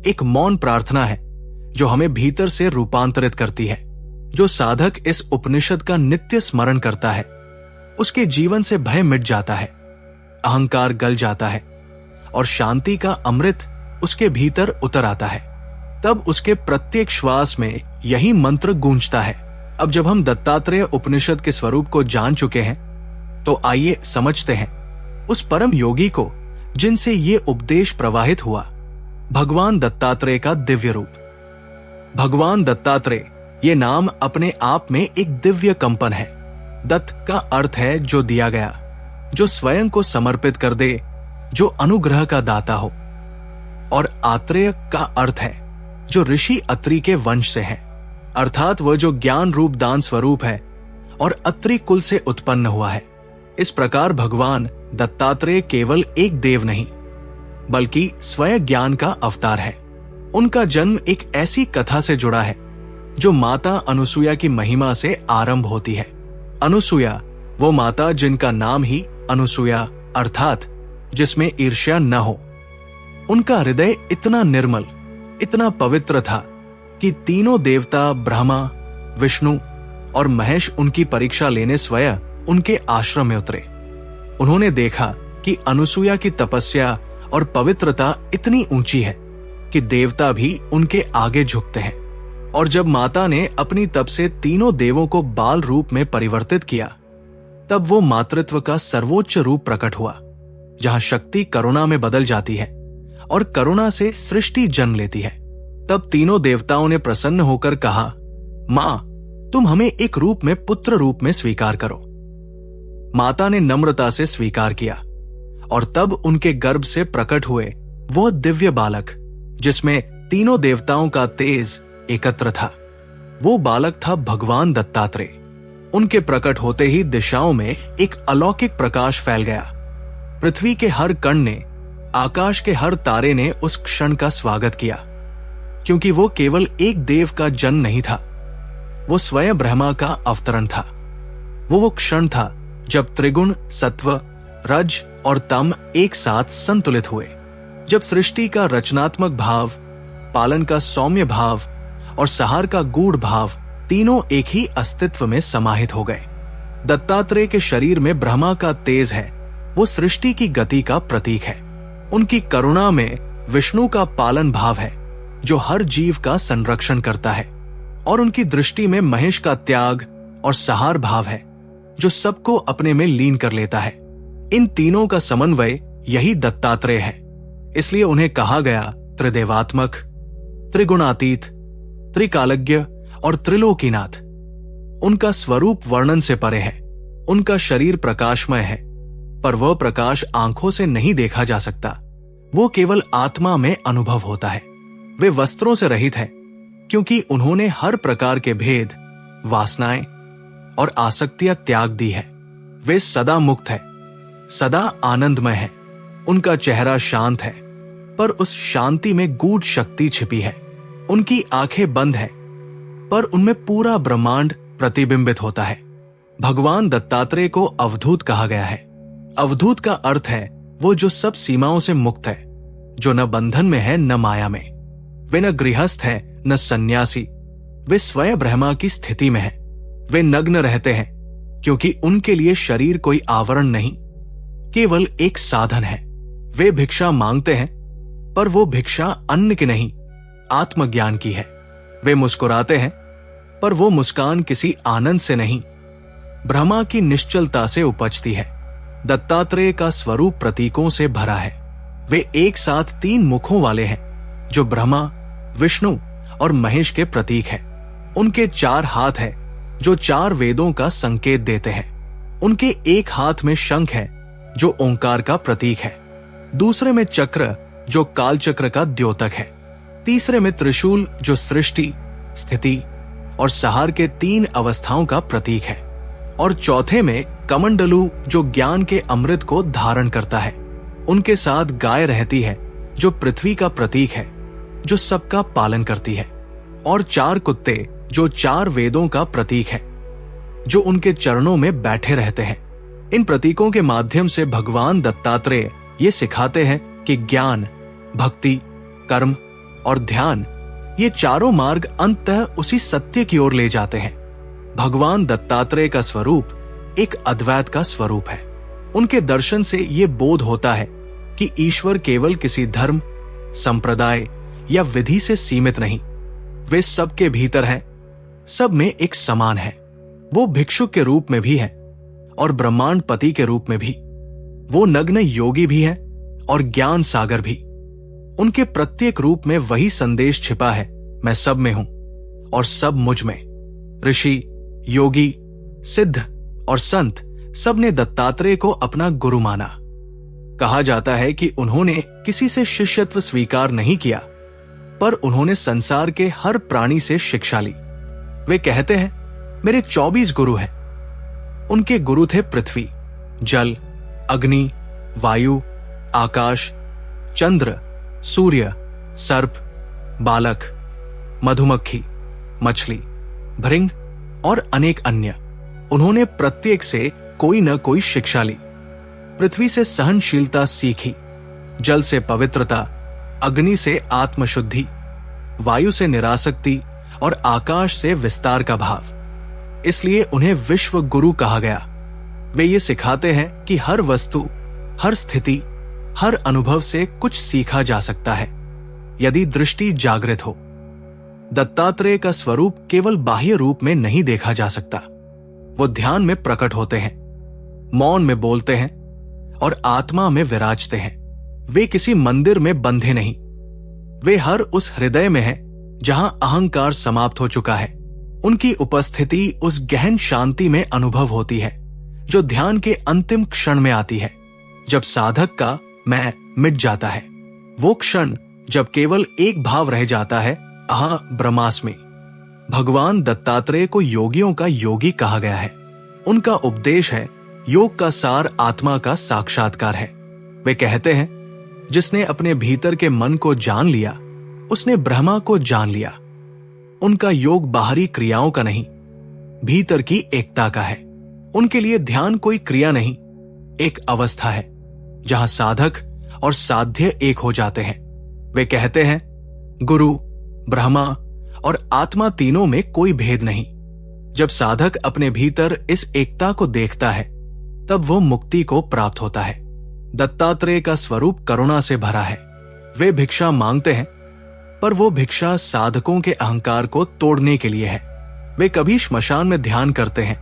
एक मौन प्रार्थना है जो हमें भीतर से रूपांतरित करती है। जो साधक इस उपनिषद का नित्य स्मरण करता है, उसके जीवन से भय मिट जाता है, अहंकार गल जाता है और शांति का अमृत उसके भीतर उतर आता है। तब उसके प्रत्येक श्वास में यही मंत्र गूंजता है। अब जब हम दत्तात्रेय उपनिषद के स्वरूप को जान चुके हैं, तो आइए समझते हैं उस परम योगी को जिनसे ये उपदेश प्रवाहित हुआ, भगवान दत्तात्रेय का दिव्य रूप। भगवान दत्तात्रेय ये नाम अपने आप में एक दिव्य कंपन है। दत्त का अर्थ है जो दिया गया, जो स्वयं को समर्पित कर दे, जो अनुग्रह का दाता हो। और आत्रेय का अर्थ है जो ऋषि अत्रि के वंश से है, अर्थात वह जो ज्ञान रूप दान स्वरूप है और अत्रि कुल से उत्पन्न हुआ है। इस प्रकार भगवान दत्तात्रेय केवल एक देव नहीं, बल्कि स्वयं ज्ञान का अवतार है। उनका जन्म एक ऐसी कथा से जुड़ा है जो माता अनुसुया की महिमा से आरंभ होती है। अनुसुया वो माता जिनका नाम ही अनुसुया अर्थात जिसमें ईर्ष्या न हो। उनका हृदय इतना निर्मल, इतना पवित्र था कि तीनों देवता ब्रह्मा, विष्णु और महेश उनकी परीक्षा लेने स्वयं उनके आश्रम में उतरे। उन्होंने देखा कि अनुसुया की तपस्या और पवित्रता इतनी ऊंची है कि देवता भी उनके आगे झुकते हैं। और जब माता ने अपनी तप से तीनों देवों को बाल रूप में परिवर्तित किया, तब वो मातृत्व का सर्वोच्च रूप प्रकट हुआ, जहां शक्ति करुणा में बदल जाती है और करुणा से सृष्टि जन्म लेती है। तब तीनों देवताओं ने प्रसन्न होकर कहा, मां, तुम हमें एक रूप में पुत्र रूप में स्वीकार करो। माता ने नम्रता से स्वीकार किया और तब उनके गर्भ से प्रकट हुए वह दिव्य बालक जिसमें तीनों देवताओं का तेज एकत्र था। वो बालक था भगवान दत्तात्रेय। उनके प्रकट होते ही दिशाओं में एक अलौकिक प्रकाश फैल गया। पृथ्वी के हर कण ने, आकाश के हर तारे ने उस क्षण का स्वागत किया, क्योंकि वो केवल एक देव का जन्म नहीं था, वो स्वयं ब्रह्मा का अवतरण था। वो क्षण था जब त्रिगुण सत्व, रज और तम एक साथ संतुलित हुए, जब सृष्टि का रचनात्मक भाव, पालन का सौम्य भाव और सहार का गूढ़ भाव तीनों एक ही अस्तित्व में समाहित हो गए। दत्तात्रेय के शरीर में ब्रह्मा का तेज है, वो सृष्टि की गति का प्रतीक है। उनकी करुणा में विष्णु का पालन भाव है, जो हर जीव का संरक्षण करता है। और उनकी दृष्टि में महेश का त्याग और सहार भाव है, जो सबको अपने में लीन कर लेता है। इन तीनों का समन्वय यही दत्तात्रेय है। इसलिए उन्हें कहा गया त्रिदेवात्मक, त्रिगुणातीत, त्रिकालज्ञ और त्रिलोकीनाथ। उनका स्वरूप वर्णन से परे है। उनका शरीर प्रकाशमय है, पर वह प्रकाश आंखों से नहीं देखा जा सकता, वो केवल आत्मा में अनुभव होता है। वे वस्त्रों से रहित है, क्योंकि उन्होंने हर प्रकार के भेद, वासनाएं और आसक्तियां त्याग दी है। वे सदा मुक्त है, सदा आनंदमय है। उनका चेहरा शांत है, पर उस शांति में गूढ़ शक्ति छिपी है। उनकी आंखें बंद है, पर उनमें पूरा ब्रह्मांड प्रतिबिंबित होता है। भगवान दत्तात्रेय को अवधूत कहा गया है। अवधूत का अर्थ है वो जो सब सीमाओं से मुक्त है, जो न बंधन में है न माया में। वे न गृहस्थ है न सन्यासी, वे स्वयं ब्रह्मा की स्थिति में है। वे नग्न रहते हैं क्योंकि उनके लिए शरीर कोई आवरण नहीं, केवल एक साधन है। वे भिक्षा मांगते हैं, पर वो भिक्षा अन्न की नहीं, आत्मज्ञान की है। वे मुस्कुराते हैं, पर वो मुस्कान किसी आनंद से नहीं, ब्रह्मा की निश्चलता से उपजती है। दत्तात्रेय का स्वरूप प्रतीकों से भरा है। वे एक साथ 3 मुखों वाले हैं, जो ब्रह्मा, विष्णु और महेश के प्रतीक है। उनके 4 हाथ हैं, जो 4 वेदों का संकेत देते हैं। उनके एक हाथ में शंख है, जो ओंकार का प्रतीक है। दूसरे में चक्र, जो कालचक्र का द्योतक है। तीसरे में त्रिशूल, जो सृष्टि, स्थिति और संहार के 3 अवस्थाओं का प्रतीक है। और चौथे में कमंडलू, जो ज्ञान के अमृत को धारण करता है। उनके साथ गाय रहती है, जो पृथ्वी का प्रतीक है, जो सबका पालन करती है। और 4 कुत्ते, जो 4 वेदों का प्रतीक है, जो उनके चरणों में बैठे रहते हैं। इन प्रतीकों के माध्यम से भगवान दत्तात्रेय ये सिखाते हैं कि ज्ञान, भक्ति, कर्म और ध्यान, ये चारों मार्ग अंततः उसी सत्य की ओर ले जाते हैं। भगवान दत्तात्रेय का स्वरूप एक अद्वैत का स्वरूप है। उनके दर्शन से ये बोध होता है कि ईश्वर केवल किसी धर्म, संप्रदाय या विधि से सीमित नहीं, वे सबके भीतर है, सब में एक समान है। वो भिक्षुक के रूप में भी है और ब्रह्मांड पति के रूप में भी। वो नग्न योगी भी है और ज्ञान सागर भी। उनके प्रत्येक रूप में वही संदेश छिपा है, मैं सब में हूं और सब मुझ में। ऋषि, योगी, सिद्ध और संत सब ने दत्तात्रेय को अपना गुरु माना। कहा जाता है कि उन्होंने किसी से शिष्यत्व स्वीकार नहीं किया, पर उन्होंने संसार के हर प्राणी से शिक्षा ली। वे कहते हैं, मेरे 24 गुरु हैं। उनके गुरु थे पृथ्वी, जल, अग्नि, वायु, आकाश, चंद्र, सूर्य, सर्प, बालक, मधुमक्खी, मछली, भृंग और अनेक अन्य। उन्होंने प्रत्येक से कोई न कोई शिक्षा ली। पृथ्वी से सहनशीलता सीखी, जल से पवित्रता, अग्नि से आत्मशुद्धि, वायु से निरासक्ति और आकाश से विस्तार का भाव। इसलिए उन्हें विश्व गुरु कहा गया। वे ये सिखाते हैं कि हर वस्तु, हर स्थिति, हर अनुभव से कुछ सीखा जा सकता है, यदि दृष्टि जागृत हो। दत्तात्रेय का स्वरूप केवल बाह्य रूप में नहीं देखा जा सकता। वो ध्यान में प्रकट होते हैं, मौन में बोलते हैं और आत्मा में विराजते हैं। वे किसी मंदिर में बंधे नहीं, वे हर उस हृदय में हैं जहां अहंकार समाप्त हो चुका है। उनकी उपस्थिति उस गहन शांति में अनुभव होती है जो ध्यान के अंतिम क्षण में आती है, जब साधक का मैं मिट जाता है। वो क्षण जब केवल एक भाव रह जाता है, अहं ब्रह्मास्मि। भगवान दत्तात्रेय को योगियों का योगी कहा गया है। उनका उपदेश है, योग का सार आत्मा का साक्षात्कार है। वे कहते हैं, जिसने अपने भीतर के मन को जान लिया, उसने ब्रह्मा को जान लिया। उनका योग बाहरी क्रियाओं का नहीं, भीतर की एकता का है। उनके लिए ध्यान कोई क्रिया नहीं, एक अवस्था है जहां साधक और साध्य एक हो जाते हैं। वे कहते हैं, गुरु, ब्रह्मा और आत्मा तीनों में कोई भेद नहीं। जब साधक अपने भीतर इस एकता को देखता है, तब वो मुक्ति को प्राप्त होता है। दत्तात्रेय का स्वरूप करुणा से भरा है। वे भिक्षा मांगते हैं, पर वो भिक्षा साधकों के अहंकार को तोड़ने के लिए है। वे कभी श्मशान में ध्यान करते हैं,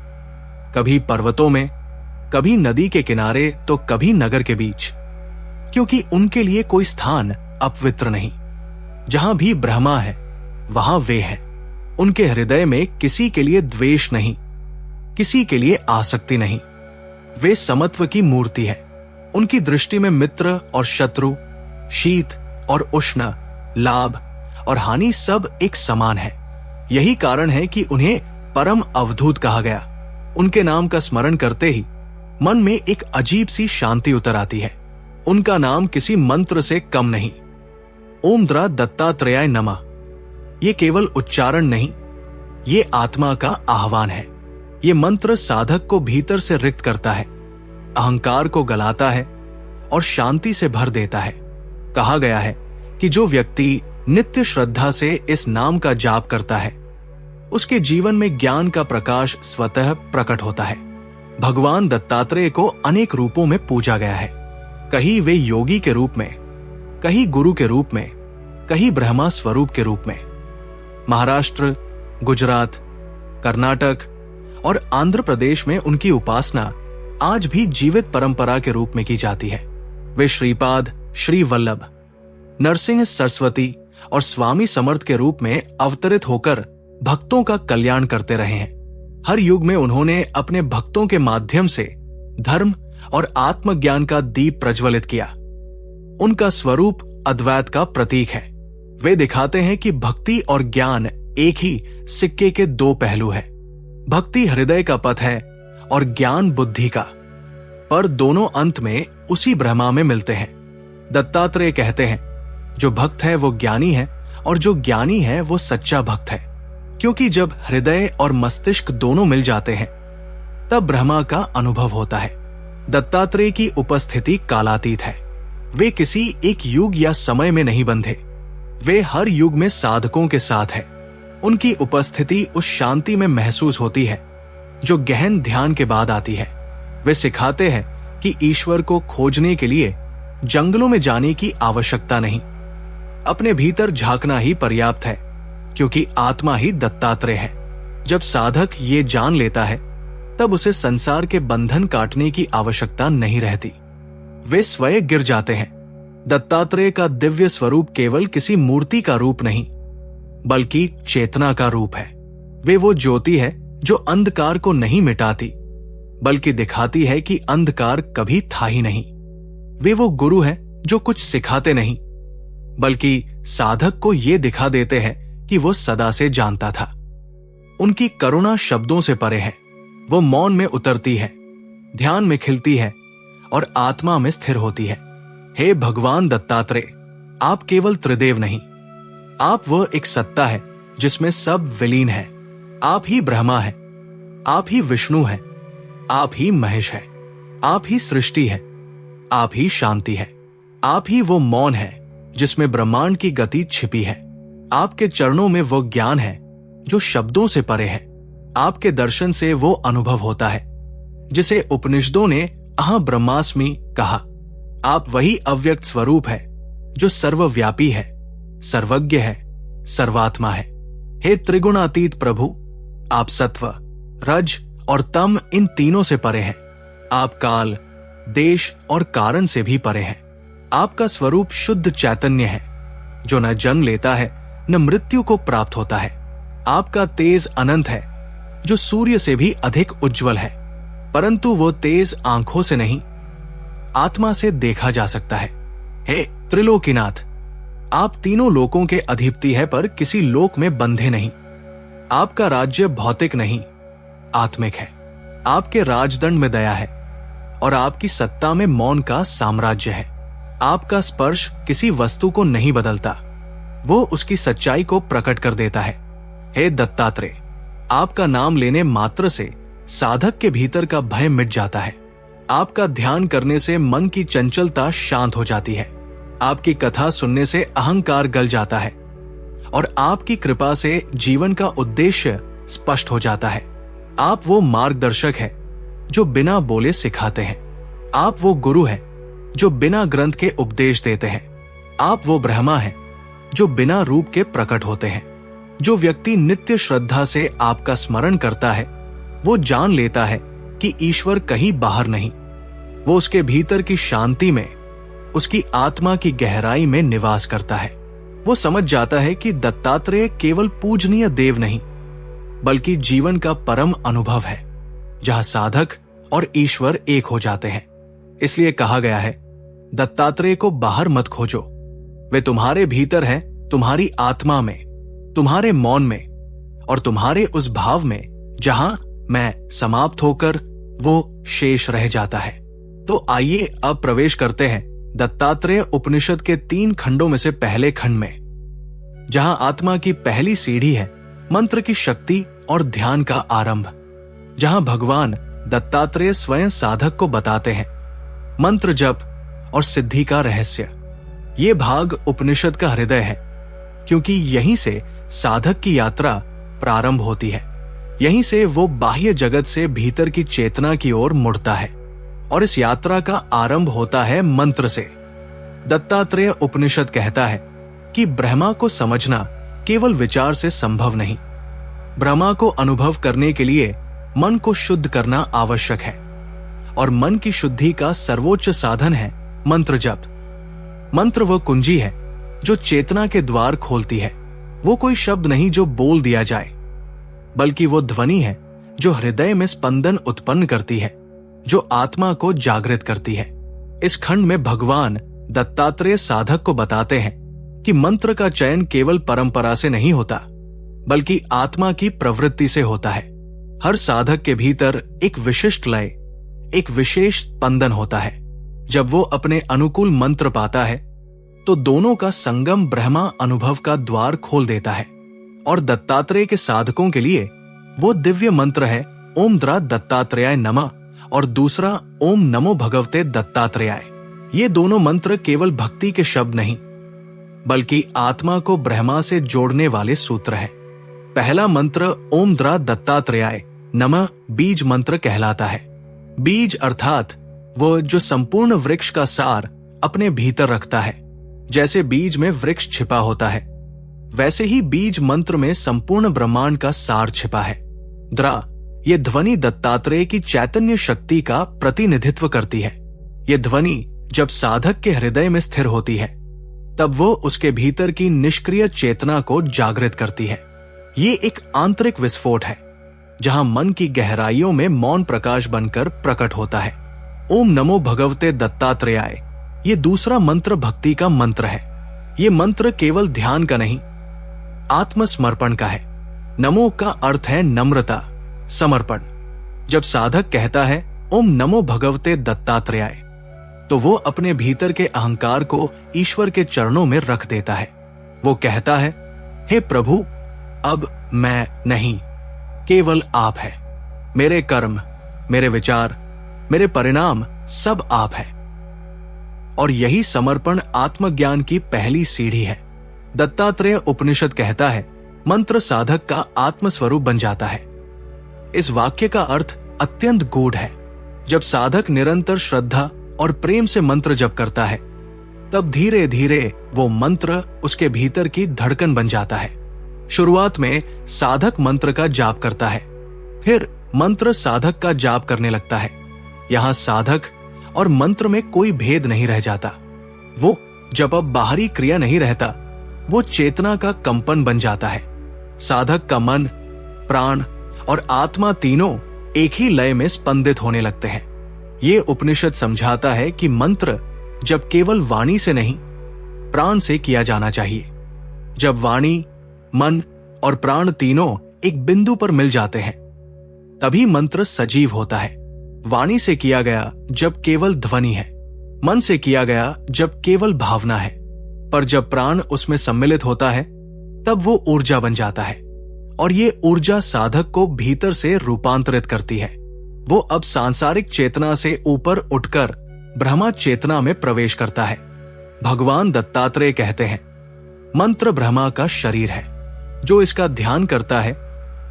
कभी पर्वतों में, कभी नदी के किनारे तो कभी नगर के बीच, क्योंकि उनके लिए कोई स्थान अपवित्र नहीं। जहां भी ब्रह्मा है, वहां वे हैं। उनके हृदय में किसी के लिए द्वेष नहीं, किसी के लिए आसक्ति नहीं। वे समत्व की मूर्ति है। उनकी दृष्टि में मित्र और शत्रु, शीत और उष्ण, लाभ और हानि सब एक समान है। यही कारण है कि उन्हें परम अवधूत कहा गया। उनके नाम का स्मरण करते ही मन में एक अजीब सी शांति उतर आती है। उनका नाम किसी मंत्र से कम नहीं। ओम द्रा दत्तात्रेयाय नमः, ये केवल उच्चारण नहीं, ये आत्मा का आह्वान है। ये मंत्र साधक को भीतर से रिक्त करता है, अहंकार को गलाता है और शांति से भर देता है। कहा गया है कि जो व्यक्ति नित्य श्रद्धा से इस नाम का जाप करता है, उसके जीवन में ज्ञान का प्रकाश स्वतः प्रकट होता है। भगवान दत्तात्रेय को अनेक रूपों में पूजा गया है। कहीं वे योगी के रूप में, कहीं गुरु के रूप में, कहीं ब्रह्मा स्वरूप के रूप में। महाराष्ट्र, गुजरात, कर्नाटक और आंध्र प्रदेश में उनकी उपासना आज भी जीवित परंपरा के रूप में की जाती है। वे श्रीपाद, श्री वल्लभ, नरसिंह सरस्वती और स्वामी समर्थ के रूप में अवतरित होकर भक्तों का कल्याण करते रहे हैं। हर युग में उन्होंने अपने भक्तों के माध्यम से धर्म और आत्मज्ञान का दीप प्रज्वलित किया। उनका स्वरूप अद्वैत का प्रतीक है। वे दिखाते हैं कि भक्ति और ज्ञान एक ही सिक्के के दो पहलू है। भक्ति हृदय का पथ है और ज्ञान बुद्धि का, पर दोनों अंत में उसी ब्रह्मा में मिलते हैं। दत्तात्रेय कहते हैं, जो भक्त है वो ज्ञानी है और जो ज्ञानी है वो सच्चा भक्त है, क्योंकि जब हृदय और मस्तिष्क दोनों मिल जाते हैं तब ब्रह्मा का अनुभव होता है। दत्तात्रेय की उपस्थिति कालातीत है। वे किसी एक युग या समय में नहीं बंधे, वे हर युग में साधकों के साथ है। उनकी उपस्थिति उस शांति में महसूस होती है जो गहन ध्यान के बाद आती है। वे सिखाते हैं कि ईश्वर को खोजने के लिए जंगलों में जाने की आवश्यकता नहीं, अपने भीतर झांकना ही पर्याप्त है, क्योंकि आत्मा ही दत्तात्रेय है। जब साधक ये जान लेता है तब उसे संसार के बंधन काटने की आवश्यकता नहीं रहती। वे स्वयं गिर जाते हैं। दत्तात्रेय का दिव्य स्वरूप केवल किसी मूर्ति का रूप नहीं, बल्कि चेतना का रूप है। वे वो ज्योति है जो अंधकार को नहीं मिटाती, बल्कि दिखाती है कि अंधकार कभी था ही नहीं। वे वो गुरु है जो कुछ सिखाते नहीं, बल्कि साधक को ये दिखा देते हैं कि वो सदा से जानता था। उनकी करुणा शब्दों से परे है। वो मौन में उतरती है, ध्यान में खिलती है और आत्मा में स्थिर होती है। हे भगवान दत्तात्रेय, आप केवल त्रिदेव नहीं, आप वह एक सत्ता है जिसमें सब विलीन है। आप ही ब्रह्मा है, आप ही विष्णु है, आप ही महेश है, आप ही सृष्टि है, आप ही शांति है। आप ही वो मौन है जिसमें ब्रह्मांड की गति छिपी है। आपके चरणों में वो ज्ञान है जो शब्दों से परे है। आपके दर्शन से वो अनुभव होता है जिसे उपनिषदों ने अहं ब्रह्मास्मि कहा। आप वही अव्यक्त स्वरूप है जो सर्वव्यापी है, सर्वज्ञ है, सर्वात्मा है। हे त्रिगुणातीत प्रभु, आप सत्व, रज और तम इन तीनों से परे हैं। आप काल, देश और कारण से भी परे हैं। आपका स्वरूप शुद्ध चैतन्य है जो न जन्म लेता है न मृत्यु को प्राप्त होता है। आपका तेज अनंत है जो सूर्य से भी अधिक उज्जवल है, परंतु वो तेज आंखों से नहीं, आत्मा से देखा जा सकता है। हे त्रिलोकीनाथ, आप तीनों लोकों के अधिपति है, पर किसी लोक में बंधे नहीं। आपका राज्य भौतिक नहीं, आत्मिक है। आपके राजदंड में दया है और आपकी सत्ता में मौन का साम्राज्य है। आपका स्पर्श किसी वस्तु को नहीं बदलता, वो उसकी सच्चाई को प्रकट कर देता है। हे दत्तात्रेय, आपका नाम लेने मात्र से साधक के भीतर का भय मिट जाता है। आपका ध्यान करने से मन की चंचलता शांत हो जाती है। आपकी कथा सुनने से अहंकार गल जाता है और आपकी कृपा से जीवन का उद्देश्य स्पष्ट हो जाता है। आप वो मार्गदर्शक है जो बिना बोले सिखाते हैं। आप वो गुरु है जो बिना ग्रंथ के उपदेश देते हैं। आप वो ब्रह्मा है जो बिना रूप के प्रकट होते हैं। जो व्यक्ति नित्य श्रद्धा से आपका स्मरण करता है वो जान लेता है कि ईश्वर कहीं बाहर नहीं, वो उसके भीतर की शांति में, उसकी आत्मा की गहराई में निवास करता है। वो समझ जाता है कि दत्तात्रेय केवल पूजनीय देव नहीं, बल्कि जीवन का परम अनुभव है जहां साधक और ईश्वर एक हो जाते हैं। इसलिए कहा गया है, दत्तात्रेय को बाहर मत खोजो, वे तुम्हारे भीतर है, तुम्हारी आत्मा में, तुम्हारे मौन में और तुम्हारे उस भाव में जहां मैं समाप्त होकर वो शेष रह जाता है। तो आइए अब प्रवेश करते हैं दत्तात्रेय उपनिषद के 3 खंडों में से पहले खंड में, जहां आत्मा की पहली सीढ़ी है मंत्र की शक्ति और ध्यान का आरंभ, जहां भगवान दत्तात्रेय स्वयं साधक को बताते हैं मंत्र जप और सिद्धि का रहस्य। ये भाग उपनिषद का हृदय है, क्योंकि यहीं से साधक की यात्रा प्रारंभ होती है। यहीं से वो बाह्य जगत से भीतर की चेतना की ओर मुड़ता है और इस यात्रा का आरंभ होता है मंत्र से। दत्तात्रेय उपनिषद कहता है कि ब्रह्मा को समझना केवल विचार से संभव नहीं। ब्रह्मा को अनुभव करने के लिए मन को शुद्ध करना आवश्यक है, और मन की शुद्धि का सर्वोच्च साधन है मंत्र जप। मंत्र वो कुंजी है जो चेतना के द्वार खोलती है। वो कोई शब्द नहीं जो बोल दिया जाए, बल्कि वो ध्वनि है जो हृदय में स्पंदन उत्पन्न करती है, जो आत्मा को जागृत करती है। इस खंड में भगवान दत्तात्रेय साधक को बताते हैं कि मंत्र का चयन केवल परंपरा से नहीं होता, बल्कि आत्मा की प्रवृत्ति से होता है। हर साधक के भीतर एक विशिष्ट लय, एक विशेष स्पंदन होता है। जब वो अपने अनुकूल मंत्र पाता है तो दोनों का संगम ब्रह्मा अनुभव का द्वार खोल देता है। और दत्तात्रेय के साधकों के लिए वो दिव्य मंत्र है ओम द्रा दत्तात्रेयाय नमः और दूसरा ओम नमो भगवते दत्तात्रेयाय। ये दोनों मंत्र केवल भक्ति के शब्द नहीं, बल्कि आत्मा को ब्रह्मा से जोड़ने वाले सूत्र हैं। पहला मंत्र ओम द्रा दत्तात्रेयाय नमः बीज मंत्र कहलाता है। बीज अर्थात वो जो संपूर्ण वृक्ष का सार अपने भीतर रखता है। जैसे बीज में वृक्ष छिपा होता है, वैसे ही बीज मंत्र में संपूर्ण ब्रह्मांड का सार छिपा है। द्रा ये ध्वनि दत्तात्रेय की चैतन्य शक्ति का प्रतिनिधित्व करती है। ये ध्वनि जब साधक के हृदय में स्थिर होती है, तब वो उसके भीतर की निष्क्रिय चेतना को जागृत करती है। ये एक आंतरिक विस्फोट है, जहां मन की गहराइयों में मौन प्रकाश बनकर प्रकट होता है। ओम नमो भगवते दत्तात्रेयाय ये दूसरा मंत्र भक्ति का मंत्र है। ये मंत्र केवल ध्यान का नहीं, आत्मसमर्पण का है। नमो का अर्थ है नम्रता, समर्पण। जब साधक कहता है ओम नमो भगवते दत्तात्रेयाय, तो वो अपने भीतर के अहंकार को ईश्वर के चरणों में रख देता है। वो कहता है, हे प्रभु, अब मैं नहीं, केवल आप है। मेरे कर्म, मेरे विचार, मेरे परिणाम सब आप है। और यही समर्पण आत्मज्ञान की पहली सीढ़ी है। दत्तात्रेय उपनिषद कहता है मंत्र साधक का आत्मस्वरूप बन जाता है। इस वाक्य का अर्थ अत्यंत गूढ़ है। जब साधक निरंतर श्रद्धा और प्रेम से मंत्र जप करता है, तब धीरे धीरे वो मंत्र उसके भीतर की धड़कन बन जाता है। शुरुआत में साधक मंत्र का जाप करता है, फिर मंत्र साधक का जाप करने लगता है। यहां साधक और मंत्र में कोई भेद नहीं रह जाता। वो जब अब बाहरी क्रिया नहीं रहता, वो चेतना का कंपन बन जाता है। साधक का मन, प्राण और आत्मा तीनों एक ही लय में स्पंदित होने लगते हैं। ये उपनिषद समझाता है कि मंत्र जब केवल वाणी से नहीं, प्राण से किया जाना चाहिए। जब वाणी, मन और प्राण तीनों एक बिंदु पर मिल जाते हैं, तभी मंत्र सजीव होता है। वाणी से किया गया जब केवल ध्वनि है, मन से किया गया जब केवल भावना है, पर जब प्राण उसमें सम्मिलित होता है, तब वो ऊर्जा बन जाता है। और ये ऊर्जा साधक को भीतर से रूपांतरित करती है। वो अब सांसारिक चेतना से ऊपर उठकर ब्रह्मा चेतना में प्रवेश करता है। भगवान दत्तात्रेय कहते हैं, मंत्र ब्रह्मा का शरीर है। जो इसका ध्यान करता है,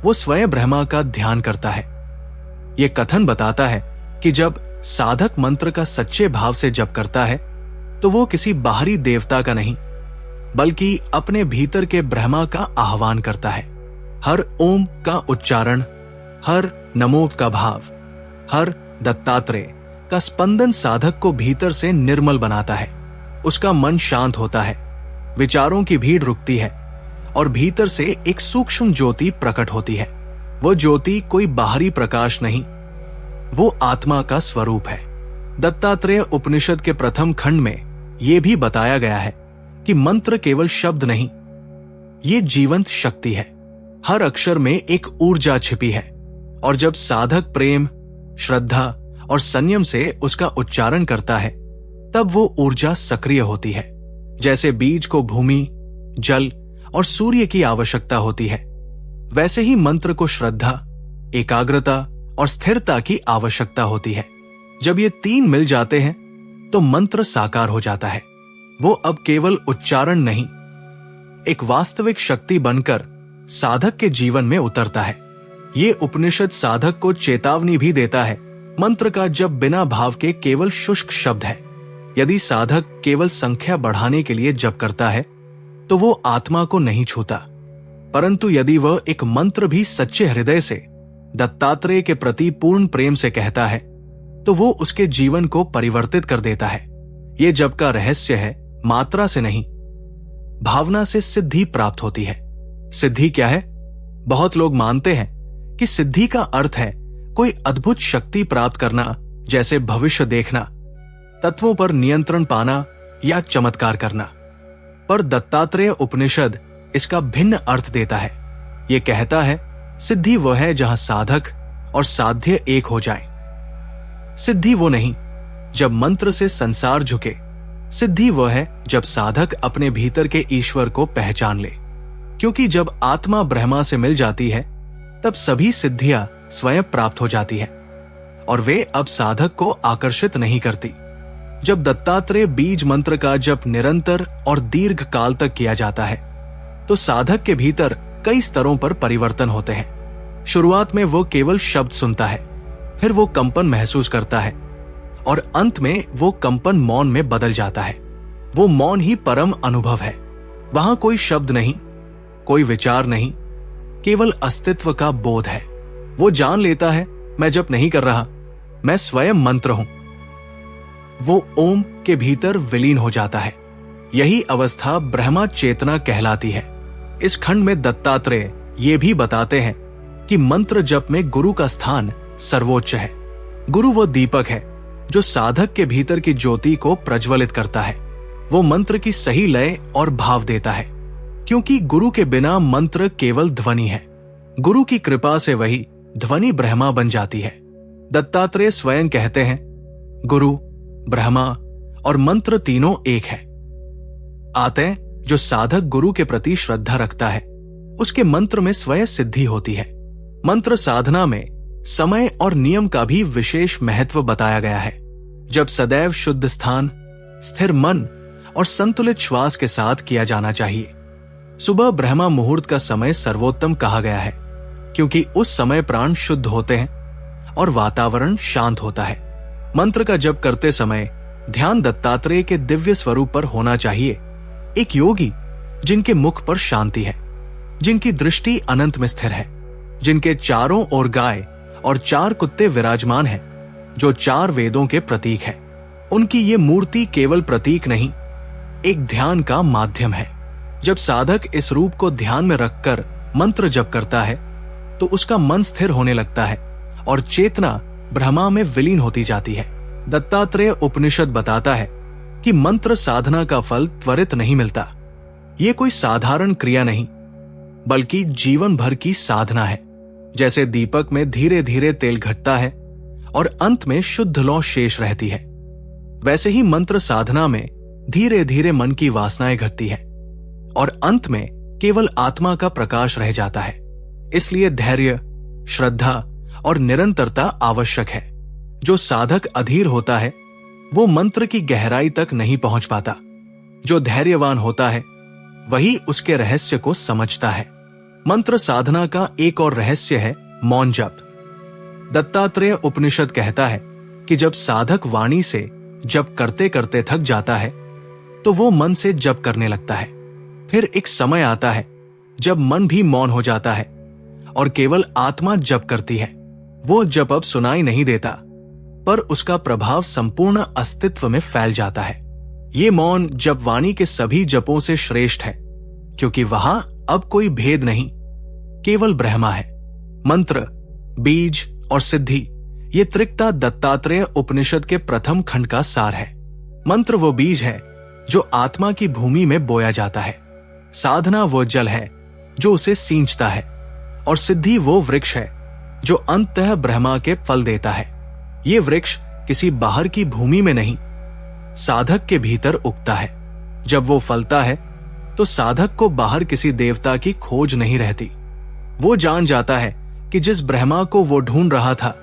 वो स्वयं ब्रह्मा का ध्यान करता है। ये कथन बताता है कि जब साधक मंत्र का सच्चे भाव से जप करता है, तो वो किसी बाहरी देवता का नहीं, बल्कि अपने भीतर के ब्रह्मा का आह्वान करता है। हर ओम का उच्चारण, हर नमो का भाव, हर दत्तात्रेय का स्पंदन साधक को भीतर से निर्मल बनाता है। उसका मन शांत होता है, विचारों की भीड़ रुकती है और भीतर से एक सूक्ष्म ज्योति प्रकट होती है। वो ज्योति कोई बाहरी प्रकाश नहीं, वो आत्मा का स्वरूप है। दत्तात्रेय उपनिषद के प्रथम खंड में यह भी बताया गया है कि मंत्र केवल शब्द नहीं, ये जीवंत शक्ति है। हर अक्षर में एक ऊर्जा छिपी है, और जब साधक प्रेम, श्रद्धा और संयम से उसका उच्चारण करता है, तब वो ऊर्जा सक्रिय होती है। जैसे बीज को भूमि, जल और सूर्य की आवश्यकता होती है, वैसे ही मंत्र को श्रद्धा, एकाग्रता और स्थिरता की आवश्यकता होती है। जब ये तीन मिल जाते हैं तो मंत्र साकार हो जाता है। वो अब केवल उच्चारण नहीं, एक वास्तविक शक्ति बनकर साधक के जीवन में उतरता है। ये उपनिषद साधक को चेतावनी भी देता है मंत्र का जब बिना भाव के केवल शुष्क शब्द है। यदि साधक केवल संख्या बढ़ाने के लिए जप करता है तो वो आत्मा को नहीं छूता, परंतु यदि वह एक मंत्र भी सच्चे हृदय से दत्तात्रेय के प्रति पूर्ण प्रेम से कहता है तो वो उसके जीवन को परिवर्तित कर देता है। ये जप का रहस्य है, मात्रा से नहीं, भावना से सिद्धि प्राप्त होती है। सिद्धि क्या है? बहुत लोग मानते हैं कि सिद्धि का अर्थ है कोई अद्भुत शक्ति प्राप्त करना, जैसे भविष्य देखना, तत्वों पर नियंत्रण पाना या चमत्कार करना। पर दत्तात्रेय उपनिषद इसका भिन्न अर्थ देता है। यह कहता है सिद्धि वह है जहां साधक और साध्य एक हो जाए। सिद्धि वो नहीं जब मंत्र से संसार झुके। सिद्धि वह है जब साधक अपने भीतर के ईश्वर को पहचान ले, क्योंकि जब आत्मा ब्रह्मा से मिल जाती है तब सभी सिद्धियां स्वयं प्राप्त हो जाती है और वे अब साधक को आकर्षित नहीं करती। जब दत्तात्रेय बीज मंत्र का जप निरंतर और दीर्घ काल तक किया जाता है तो साधक के भीतर कई स्तरों पर परिवर्तन होते हैं। शुरुआत में वो केवल शब्द सुनता है, फिर वो कंपन महसूस करता है और अंत में वो कंपन मौन में बदल जाता है। वो मौन ही परम अनुभव है। वहां कोई शब्द नहीं, कोई विचार नहीं, केवल अस्तित्व का बोध है। वो जान लेता है मैं जप नहीं कर रहा, मैं स्वयं मंत्र हूं। वो ओम के भीतर विलीन हो जाता है। यही अवस्था ब्रह्मा चेतना कहलाती है। इस खंड में दत्तात्रेय ये भी बताते हैं कि मंत्र जप में गुरु का स्थान सर्वोच्च है। गुरु वो दीपक है जो साधक के भीतर की ज्योति को प्रज्वलित करता है। वो मंत्र की सही लय और भाव देता है, क्योंकि गुरु के बिना मंत्र केवल ध्वनि है। गुरु की कृपा से वही ध्वनि ब्रह्मा बन जाती है। दत्तात्रेय स्वयं कहते हैं गुरु, ब्रह्मा और मंत्र तीनों एक है। आते जो साधक गुरु के प्रति श्रद्धा रखता है उसके मंत्र में स्वयं सिद्धि होती है। मंत्र साधना में समय और नियम का भी विशेष महत्व बताया गया है। जब सदैव शुद्ध स्थान, स्थिर मन और संतुलित श्वास के साथ किया जाना चाहिए। सुबह ब्रह्मा मुहूर्त का समय सर्वोत्तम कहा गया है, क्योंकि उस समय प्राण शुद्ध होते हैं और वातावरण शांत होता है। मंत्र का जप करते समय ध्यान दत्तात्रेय के दिव्य स्वरूप पर होना चाहिए। एक योगी जिनके मुख पर शांति है, जिनकी दृष्टि अनंत में स्थिर है, जिनके चारों ओर गाय और 4 कुत्ते विराजमान हैं, जो 4 वेदों के प्रतीक है। उनकी ये मूर्ति केवल प्रतीक नहीं, एक ध्यान का माध्यम है। जब साधक इस रूप को ध्यान में रखकर मंत्र जप करता है तो उसका मन स्थिर होने लगता है और चेतना ब्रह्मा में विलीन होती जाती है। दत्तात्रेय उपनिषद बताता है कि मंत्र साधना का फल त्वरित नहीं मिलता। ये कोई साधारण क्रिया नहीं, बल्कि जीवन भर की साधना है। जैसे दीपक में धीरे धीरे तेल घटता है और अंत में शुद्ध लौ शेष रहती है, वैसे ही मंत्र साधना में धीरे धीरे मन की वासनाएं घटती है और अंत में केवल आत्मा का प्रकाश रह जाता है। इसलिए धैर्य, श्रद्धा और निरंतरता आवश्यक है। जो साधक अधीर होता है वो मंत्र की गहराई तक नहीं पहुंच पाता। जो धैर्यवान होता है वही उसके रहस्य को समझता है। मंत्र साधना का एक और रहस्य है मौन जप। दत्तात्रेय उपनिषद कहता है कि जब साधक वाणी से जप करते करते थक जाता है तो वो मन से जप करने लगता है। फिर एक समय आता है जब मन भी मौन हो जाता है और केवल आत्मा जप करती है। वो जप अब सुनाई नहीं देता, पर उसका प्रभाव संपूर्ण अस्तित्व में फैल जाता है। ये मौन जप वाणी के सभी जपों से श्रेष्ठ है, क्योंकि वहां अब कोई भेद नहीं, केवल ब्रह्मा है। मंत्र, बीज और सिद्धि ये त्रिकता दत्तात्रेय उपनिषद के प्रथम खंड का सार है। मंत्र वो बीज है जो आत्मा की भूमि में बोया जाता है। साधना वो जल है जो उसे सींचता है और सिद्धि वो वृक्ष है जो अंततः ब्रह्मा के फल देता है। ये वृक्ष किसी बाहर की भूमि में नहीं, साधक के भीतर उगता है। जब वो फलता है तो साधक को बाहर किसी देवता की खोज नहीं रहती। वो जान जाता है कि जिस ब्रह्मा को वो ढूंढ रहा था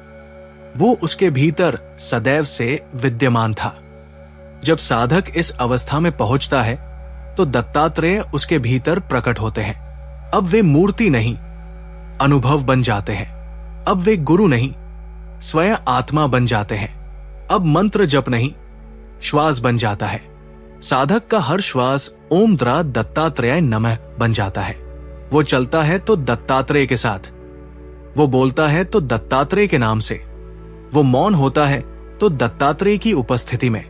वो उसके भीतर सदैव से विद्यमान था। जब साधक इस अवस्था में पहुंचता है तो दत्तात्रेय उसके भीतर प्रकट होते हैं। अब वे मूर्ति नहीं, अनुभव बन जाते हैं। अब वे गुरु नहीं, स्वयं आत्मा बन जाते हैं। अब मंत्र जप नहीं, श्वास बन जाता है। साधक का हर श्वास ओम द्रा दत्तात्रेय नमः बन जाता है। वो चलता है तो दत्तात्रेय के साथ, वो बोलता है तो दत्तात्रेय के नाम से, वो मौन होता है तो दत्तात्रेय की उपस्थिति में।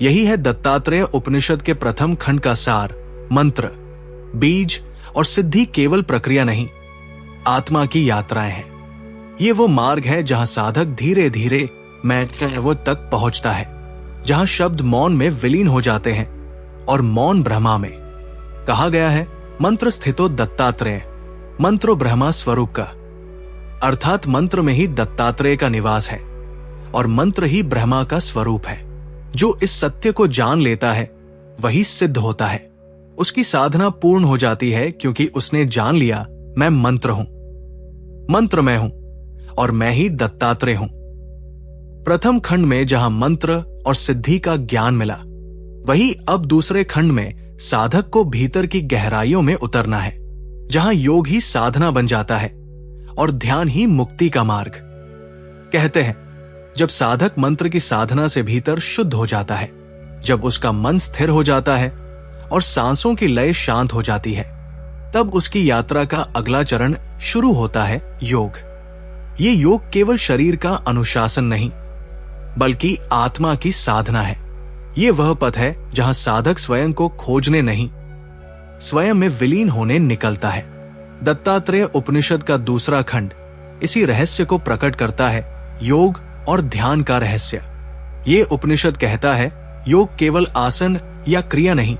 यही है दत्तात्रेय उपनिषद के प्रथम खंड का सार। मंत्र, बीज और सिद्धि केवल प्रक्रिया नहीं, आत्मा की यात्राएं हैं। ये वो मार्ग है जहां साधक धीरे धीरे मैं वो तक पहुंचता है, जहां शब्द मौन में विलीन हो जाते हैं और मौन ब्रह्मा में। कहा गया है मंत्र स्थितो दत्तात्रेय, मंत्रो ब्रह्मा स्वरूप का, अर्थात मंत्र में ही दत्तात्रेय का निवास है और मंत्र ही ब्रह्मा का स्वरूप है। जो इस सत्य को जान लेता है वही सिद्ध होता है। उसकी साधना पूर्ण हो जाती है क्योंकि उसने जान लिया मैं मंत्र हूं, मंत्र मैं हूं और मैं ही दत्तात्रेय हूं। प्रथम खंड में जहां मंत्र और सिद्धि का ज्ञान मिला, वही अब दूसरे खंड में साधक को भीतर की गहराइयों में उतरना है, जहां योग ही साधना बन जाता है और ध्यान ही मुक्ति का मार्ग। कहते हैं जब साधक मंत्र की साधना से भीतर शुद्ध हो जाता है, जब उसका मन स्थिर हो जाता है और सांसों की लय शांत हो जाती है, तब उसकी यात्रा का अगला चरण शुरू होता है योग। ये योग केवल शरीर का अनुशासन नहीं बल्कि आत्मा की साधना है। ये वह पथ है जहां साधक स्वयं को खोजने नहीं, स्वयं में विलीन होने निकलता है। दत्तात्रेय उपनिषद का दूसरा खंड इसी रहस्य को प्रकट करता है, योग और ध्यान का रहस्य। ये उपनिषद कहता है योग केवल आसन या क्रिया नहीं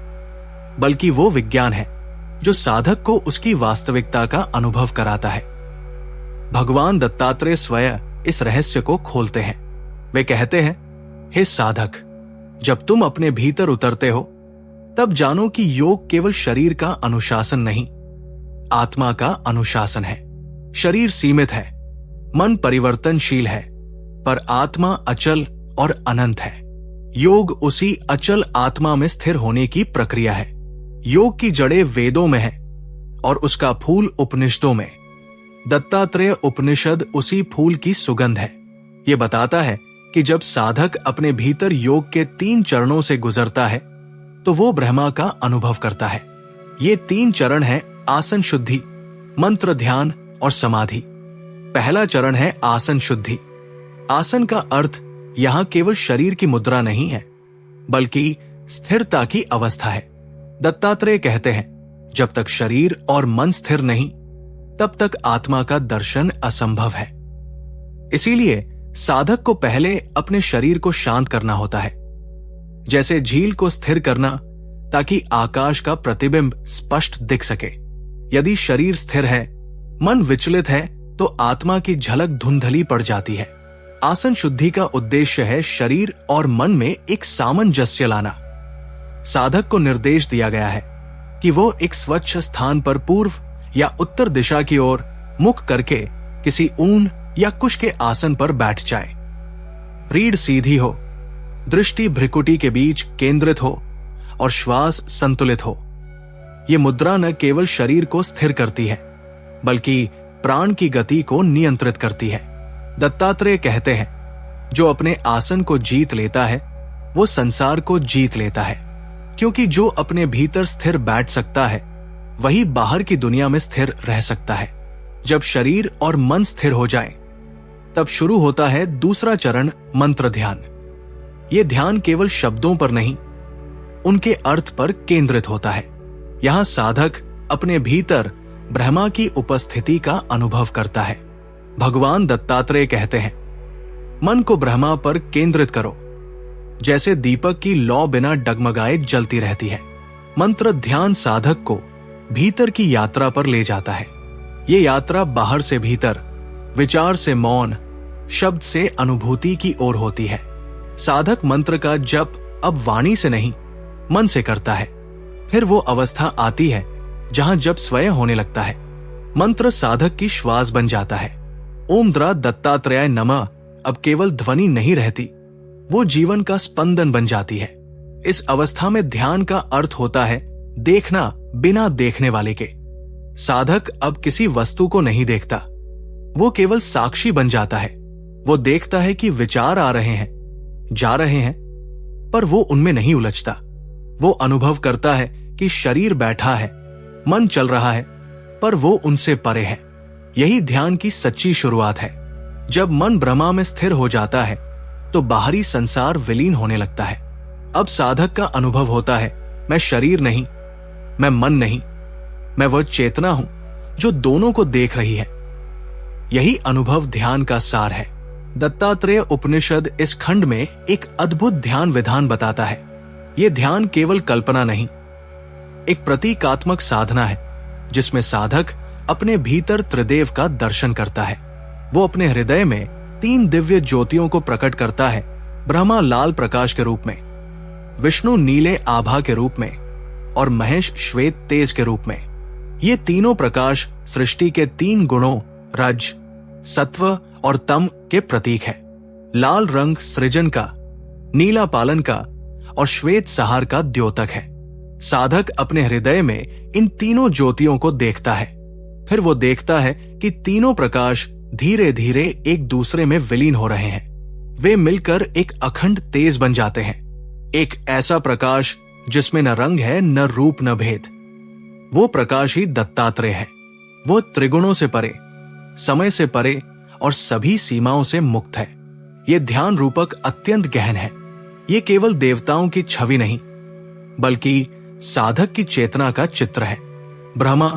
बल्कि वो विज्ञान है जो साधक को उसकी वास्तविकता का अनुभव कराता है। भगवान दत्तात्रेय स्वयं इस रहस्य को खोलते हैं। वे कहते हैं, हे साधक, जब तुम अपने भीतर उतरते हो तब जानो कि योग केवल शरीर का अनुशासन नहीं, आत्मा का अनुशासन है। शरीर सीमित है, मन परिवर्तनशील है, पर आत्मा अचल और अनंत है। योग उसी अचल आत्मा में स्थिर होने की प्रक्रिया है। योग की जड़ें वेदों में है और उसका फूल उपनिषदों में। दत्तात्रेय उपनिषद उसी फूल की सुगंध है। ये बताता है कि जब साधक अपने भीतर योग के 3 चरणों से गुजरता है तो वो ब्रह्मा का अनुभव करता है। ये 3 चरण हैं आसन शुद्धि, मंत्र ध्यान और समाधि। पहला चरण है आसन शुद्धि। आसन का अर्थ यहां केवल शरीर की मुद्रा नहीं है बल्कि स्थिरता की अवस्था है। दत्तात्रेय कहते हैं जब तक शरीर और मन स्थिर नहीं तब तक आत्मा का दर्शन असंभव है। इसीलिए साधक को पहले अपने शरीर को शांत करना होता है, जैसे झील को स्थिर करना ताकि आकाश का प्रतिबिंब स्पष्ट दिख सके। यदि शरीर स्थिर है, मन विचलित है तो आत्मा की झलक धुंधली पड़ जाती है। आसन शुद्धि का उद्देश्य है शरीर और मन में एक सामंजस्य लाना। साधक को निर्देश दिया गया है कि वो एक स्वच्छ स्थान पर पूर्व या उत्तर दिशा की ओर मुख करके किसी ऊन या कुश के आसन पर बैठ जाए। रीढ़ सीधी हो, दृष्टि भ्रिकुटी के बीच केंद्रित हो और श्वास संतुलित हो। ये मुद्रा न केवल शरीर को स्थिर करती है बल्कि प्राण की गति को नियंत्रित करती है। दत्तात्रेय कहते हैं जो अपने आसन को जीत लेता है वो संसार को जीत लेता है, क्योंकि जो अपने भीतर स्थिर बैठ सकता है वही बाहर की दुनिया में स्थिर रह सकता है। जब शरीर और मन स्थिर हो जाए तब शुरू होता है दूसरा चरण, मंत्र ध्यान। यह ध्यान केवल शब्दों पर नहीं, उनके अर्थ पर केंद्रित होता है। यहां साधक अपने भीतर ब्रह्मा की उपस्थिति का अनुभव करता है। भगवान दत्तात्रेय कहते हैं, मन को ब्रह्मा पर केंद्रित करो, जैसे दीपक की लौ बिना डगमगाए जलती रहती है। मंत्र ध्यान साधक को भीतर की यात्रा पर ले जाता है। ये यात्रा बाहर से भीतर, विचार से मौन, शब्द से अनुभूति की ओर होती है। साधक मंत्र का जप अब वाणी से नहीं, मन से करता है। फिर वो अवस्था आती है जहां जप स्वयं होने लगता है। मंत्र साधक की श्वास बन जाता है। ओमद्रा दत्तात्रेय नमः अब केवल ध्वनि नहीं रहती, वो जीवन का स्पंदन बन जाती है। इस अवस्था में ध्यान का अर्थ होता है देखना बिना देखने वाले के। साधक अब किसी वस्तु को नहीं देखता, वो केवल साक्षी बन जाता है। वो देखता है कि विचार आ रहे हैं, जा रहे हैं, पर वो उनमें नहीं उलझता। वो अनुभव करता है कि शरीर बैठा है, मन चल रहा है, पर वो उनसे परे है। यही ध्यान की सच्ची शुरुआत है। जब मन भ्रमा में स्थिर हो जाता है तो बाहरी संसार विलीन होने लगता है। अब साधक का अनुभव होता है मैं शरीर नहीं, मैं मन नहीं, मैं वह चेतना हूं जो दोनों को देख रही है। यही अनुभव ध्यान का सार है। दत्तात्रेय उपनिषद इस खंड में एक अद्भुत ध्यान विधान बताता है। यह ध्यान केवल कल्पना नहीं, एक प्रतीकात्मक साधना है जिसमें साधक अपने भीतर त्रिदेव का दर्शन करता है। वो अपने हृदय में 3 दिव्य ज्योतियों को प्रकट करता है। ब्रह्मा लाल प्रकाश के रूप में, विष्णु नीले आभा के रूप में और महेश श्वेत तेज के रूप में। ये तीनों प्रकाश सृष्टि के 3 गुणों रज, सत्व और तम के प्रतीक है। लाल रंग सृजन का, नीला पालन का और श्वेत सहार का द्योतक है। साधक अपने हृदय में इन तीनों ज्योतियों को देखता है। फिर वो देखता है कि तीनों प्रकाश धीरे धीरे एक दूसरे में विलीन हो रहे हैं। वे मिलकर एक अखंड तेज बन जाते हैं, एक ऐसा प्रकाश जिसमें न रंग है, न रूप, न भेद। वो प्रकाश ही दत्तात्रेय है। वो त्रिगुणों से परे, समय से परे और सभी सीमाओं से मुक्त है। ये ध्यान रूपक अत्यंत गहन है। ये केवल देवताओं की छवि नहीं, बल्कि साधक की चेतना का चित्र है। ब्रह्मा,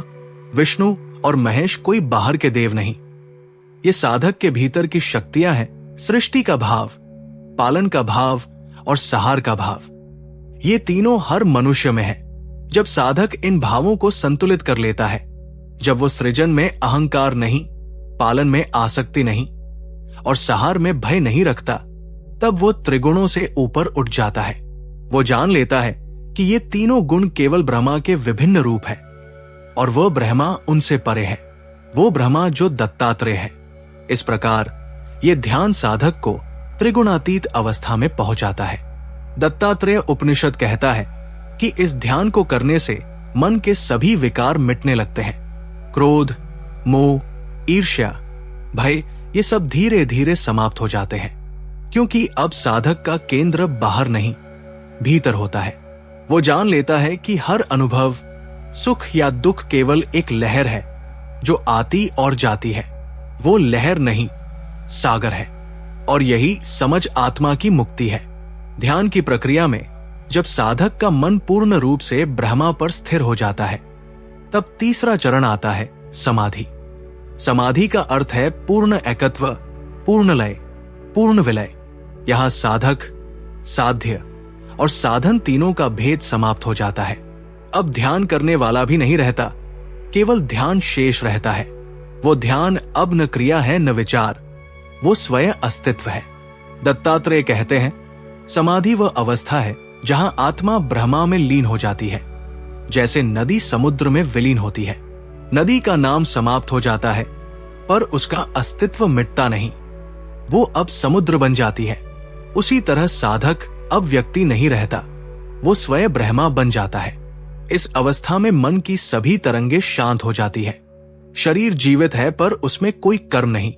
विष्णु और महेश कोई बाहर के देव नहीं। ये साधक के भीतर की शक्तियां हैं, सृष्टि का भाव, पालन का भाव और सहार का भाव। ये तीनों हर मनुष्य में है। जब साधक इन भावों को संतुलित कर लेता है, जब वो सृजन में अहंकार नहीं, पालन में आसक्ति नहीं और सहार में भय नहीं रखता, तब वो त्रिगुणों से ऊपर उठ जाता है। वो जान लेता है कि ये तीनों गुण केवल ब्रह्मा के विभिन्न रूप है और वह ब्रह्मा उनसे परे है, वो ब्रह्मा जो दत्तात्रेय है। इस प्रकार ये ध्यान साधक को त्रिगुणातीत अवस्था में पहुंचाता है। दत्तात्रेय उपनिषद कहता है कि इस ध्यान को करने से मन के सभी विकार मिटने लगते हैं। क्रोध, मोह, ईर्ष्या, भय, ये सब धीरे धीरे समाप्त हो जाते हैं, क्योंकि अब साधक का केंद्र बाहर नहीं, भीतर होता है। वो जान लेता है कि हर अनुभव, सुख या दुख केवल एक लहर है जो आती और जाती है। वो लहर नहीं, सागर है। और यही समझ आत्मा की मुक्ति है। ध्यान की प्रक्रिया में जब साधक का मन पूर्ण रूप से ब्रह्मा पर स्थिर हो जाता है, तब तीसरा चरण आता है समाधि। समाधि का अर्थ है पूर्ण एकत्व, पूर्ण लय, पूर्ण विलय। यहां साधक, साध्य और साधन तीनों का भेद समाप्त हो जाता है। अब ध्यान करने वाला भी नहीं रहता, केवल ध्यान शेष रहता है। वो ध्यान अब न क्रिया है न विचार, वो स्वयं अस्तित्व है। दत्तात्रेय कहते हैं समाधि वह अवस्था है जहां आत्मा ब्रह्मा में लीन हो जाती है, जैसे नदी समुद्र में विलीन होती है। नदी का नाम समाप्त हो जाता है, पर उसका अस्तित्व मिटता नहीं, वो अब समुद्र बन जाती है। उसी तरह साधक अब व्यक्ति नहीं रहता, वो स्वयं ब्रह्मा बन जाता है। इस अवस्था में मन की सभी तरंगे शांत हो जाती है। शरीर जीवित है पर उसमें कोई कर्म नहीं,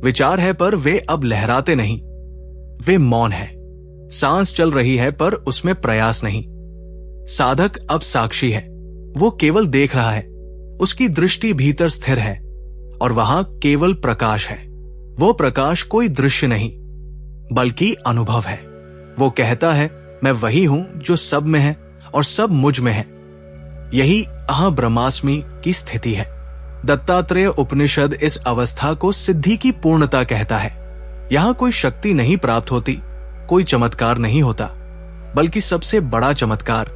विचार है पर वे अब लहराते नहीं, वे मौन है। सांस चल रही है पर उसमें प्रयास नहीं। साधक अब साक्षी है, वो केवल देख रहा है, उसकी दृष्टि भीतर स्थिर है और वहां केवल प्रकाश है। वो प्रकाश कोई दृश्य नहीं बल्कि अनुभव है। वो कहता है मैं वही हूं जो सब में है और सब मुझ में है। यही अहं ब्रह्मास्मि की स्थिति है। दत्तात्रेय उपनिषद इस अवस्था को सिद्धि की पूर्णता कहता है। यहां कोई शक्ति नहीं प्राप्त होती, कोई चमत्कार नहीं होता, बल्कि सबसे बड़ा चमत्कार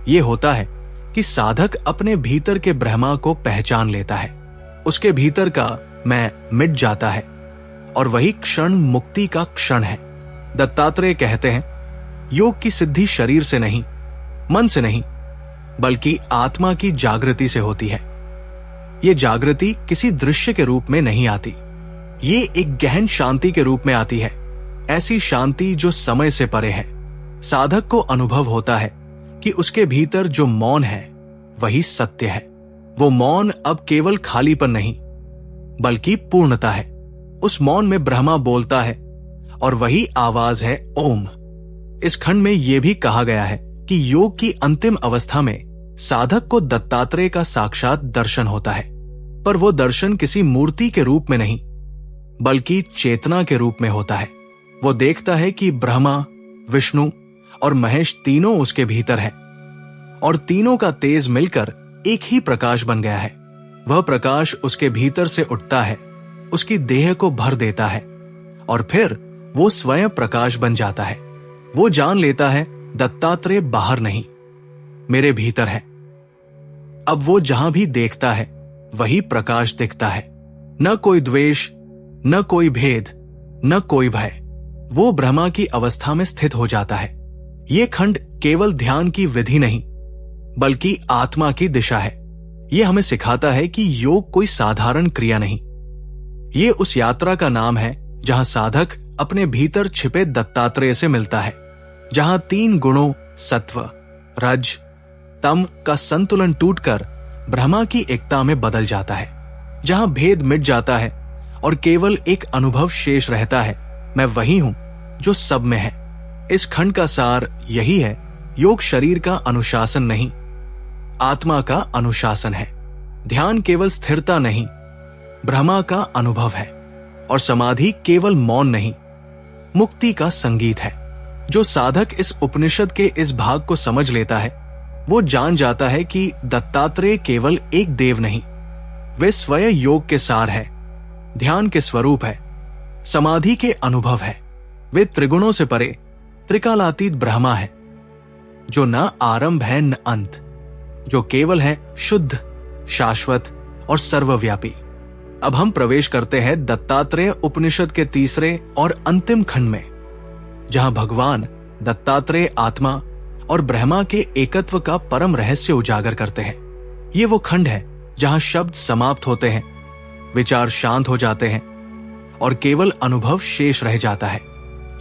यह होता है कि साधक अपने भीतर के ब्रह्मा को पहचान लेता है। उसके भीतर का मैं मिट जाता है और वही क्षण मुक्ति का क्षण है। दत्तात्रेय कहते हैं योग की सिद्धि शरीर से नहीं, मन से नहीं, बल्कि आत्मा की जागृति से होती है। ये जागृति किसी दृश्य के रूप में नहीं आती, ये एक गहन शांति के रूप में आती है। ऐसी शांति जो समय से परे है। साधक को अनुभव होता है कि उसके भीतर जो मौन है वही सत्य है। वो मौन अब केवल खालीपन नहीं बल्कि पूर्णता है। उस मौन में ब्रह्मा बोलता है और वही आवाज है ओम। इस खंड में यह भी कहा गया है कि योग की अंतिम अवस्था में साधक को दत्तात्रेय का साक्षात दर्शन होता है, पर वो दर्शन किसी मूर्ति के रूप में नहीं बल्कि चेतना के रूप में होता है। वो देखता है कि ब्रह्मा, विष्णु और महेश तीनों उसके भीतर हैं और तीनों का तेज मिलकर एक ही प्रकाश बन गया है। वह प्रकाश उसके भीतर से उठता है, उसकी देह को भर देता है और फिर वो स्वयं प्रकाश बन जाता है। वो जान लेता है दत्तात्रेय बाहर नहीं, मेरे भीतर है। अब वो जहां भी देखता है वही प्रकाश दिखता है। न कोई द्वेष, न कोई भेद, न कोई भय। वो ब्रह्मा की अवस्था में स्थित हो जाता है। ये खंड केवल ध्यान की विधि नहीं बल्कि आत्मा की दिशा है। ये हमें सिखाता है कि योग कोई साधारण क्रिया नहीं, ये उस यात्रा का नाम है जहां साधक अपने भीतर छिपे दत्तात्रेय से मिलता है, जहां तीन गुणों सत्व, रज, तम का संतुलन टूटकर ब्रह्मा की एकता में बदल जाता है, जहां भेद मिट जाता है और केवल एक अनुभव शेष रहता है, मैं वही हूं जो सब में है। इस खंड का सार यही है, योग शरीर का अनुशासन नहीं, आत्मा का अनुशासन है। ध्यान केवल स्थिरता नहीं, ब्रह्मा का अनुभव है। और समाधि केवल मौन नहीं, मुक्ति का संगीत है। जो साधक इस उपनिषद के इस भाग को समझ लेता है, वो जान जाता है कि दत्तात्रेय केवल एक देव नहीं, वे स्वयं योग के सार है, ध्यान के स्वरूप है, समाधि के अनुभव है। वे त्रिगुणों से परे त्रिकालातीत ब्रह्मा है, जो न आरंभ है न अंत, जो केवल है शुद्ध, शाश्वत और सर्वव्यापी। अब हम प्रवेश करते हैं दत्तात्रेय उपनिषद के तीसरे और अंतिम खंड में, जहां भगवान दत्तात्रेय आत्मा और ब्रह्मा के एकत्व का परम रहस्य उजागर करते हैं। ये वो खंड है जहां शब्द समाप्त होते हैं, विचार शांत हो जाते हैं और केवल अनुभव शेष रह जाता है।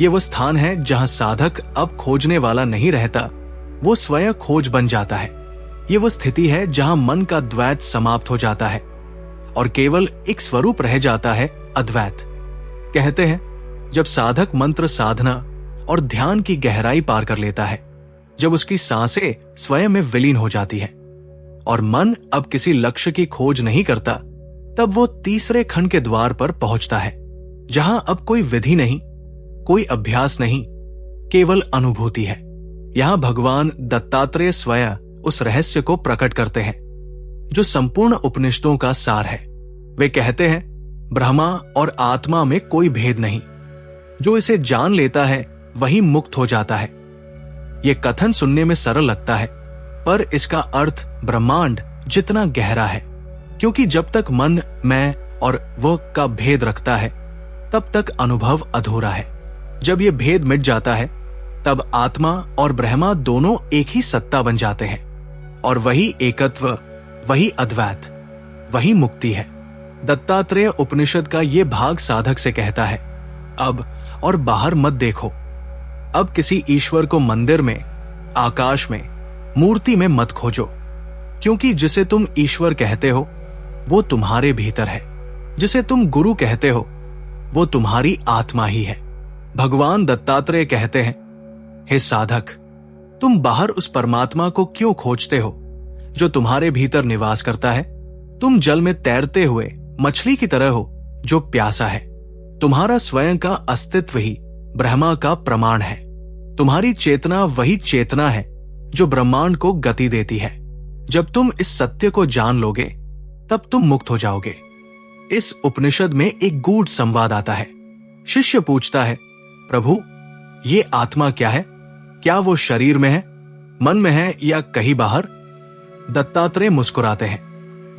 ये वो स्थान है जहां साधक अब खोजने वाला नहीं रहता, वो स्वयं खोज बन जाता है। ये वो स्थिति है जहां मन का द्वैत समाप्त हो जाता है और केवल एक स्वरूप रह जाता है, अद्वैत। कहते हैं जब साधक मंत्र साधना और ध्यान की गहराई पार कर लेता है, जब उसकी सांसें स्वयं में विलीन हो जाती है और मन अब किसी लक्ष्य की खोज नहीं करता, तब वो तीसरे खंड के द्वार पर पहुंचता है, जहां अब कोई विधि नहीं, कोई अभ्यास नहीं, केवल अनुभूति है। यहां भगवान दत्तात्रेय स्वयं उस रहस्य को प्रकट करते हैं जो संपूर्ण उपनिषदों का सार है। वे कहते हैं ब्रह्मा और आत्मा में कोई भेद नहीं, जो इसे जान लेता है वही मुक्त हो जाता है। यह कथन सुनने में सरल लगता है, पर इसका अर्थ ब्रह्मांड जितना गहरा है, क्योंकि जब तक मन, मैं और वह का भेद रखता है, तब तक अनुभव अधूरा है। जब यह भेद मिट जाता है, तब आत्मा और ब्रह्मा दोनों एक ही सत्ता बन जाते हैं और वही एकत्व, वही अद्वैत, वही मुक्ति है। दत्तात्रेय उपनिषद का ये भाग साधक से कहता है, अब और बाहर मत देखो। अब किसी ईश्वर को मंदिर में, आकाश में, मूर्ति में मत खोजो, क्योंकि जिसे तुम ईश्वर कहते हो वो तुम्हारे भीतर है। जिसे तुम गुरु कहते हो वो तुम्हारी आत्मा ही है। भगवान दत्तात्रेय कहते हैं, हे साधक, तुम बाहर उस परमात्मा को क्यों खोजते हो जो तुम्हारे भीतर निवास करता है? तुम जल में तैरते हुए मछली की तरह हो जो प्यासा है। तुम्हारा स्वयं का अस्तित्व ही ब्रह्मा का प्रमाण है। तुम्हारी चेतना वही चेतना है जो ब्रह्मांड को गति देती है। जब तुम इस सत्य को जान लोगे, तब तुम मुक्त हो जाओगे। इस उपनिषद में एक गूढ़ संवाद आता है। शिष्य पूछता है, प्रभु, ये आत्मा क्या है? क्या वो शरीर में है, मन में है या कहीं बाहर? दत्तात्रेय मुस्कुराते हैं।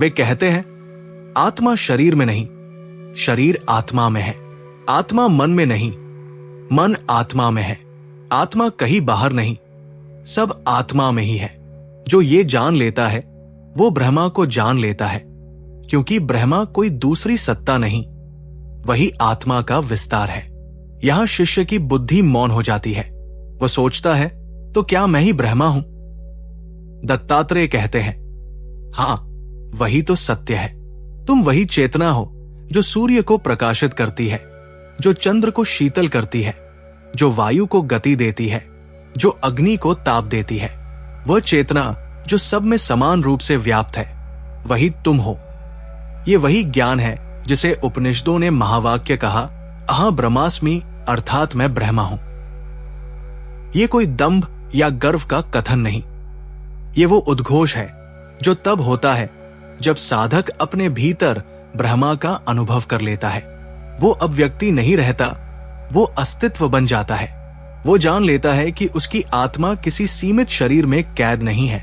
वे कहते हैं, आत्मा शरीर में नहीं, शरीर आत्मा में है। आत्मा मन में नहीं, मन आत्मा में है। आत्मा कहीं बाहर नहीं, सब आत्मा में ही है। जो ये जान लेता है वो ब्रह्मा को जान लेता है। क्योंकि ब्रह्मा कोई दूसरी सत्ता नहीं, वही आत्मा का विस्तार है। यहां शिष्य की बुद्धि मौन हो जाती है। वो सोचता है, तो क्या मैं ही ब्रह्मा हूं? दत्तात्रेय कहते हैं, हां, वही तो सत्य है। तुम वही चेतना हो जो सूर्य को प्रकाशित करती है, जो चंद्र को शीतल करती है, जो वायु को गति देती है, जो अग्नि को ताप देती है। वह चेतना जो सब में समान रूप से व्याप्त है, वही तुम हो। ये वही ज्ञान है जिसे उपनिषदों ने महावाक्य कहा, अहं ब्रह्मास्मि, अर्थात मैं ब्रह्मा हूं। ये कोई दंभ या गर्व का कथन नहीं, ये वो उद्घोष है जो तब होता है जब साधक अपने भीतर ब्रह्मा का अनुभव कर लेता है। वो अब व्यक्ति नहीं रहता, वो अस्तित्व बन जाता है। वो जान लेता है कि उसकी आत्मा किसी सीमित शरीर में कैद नहीं है,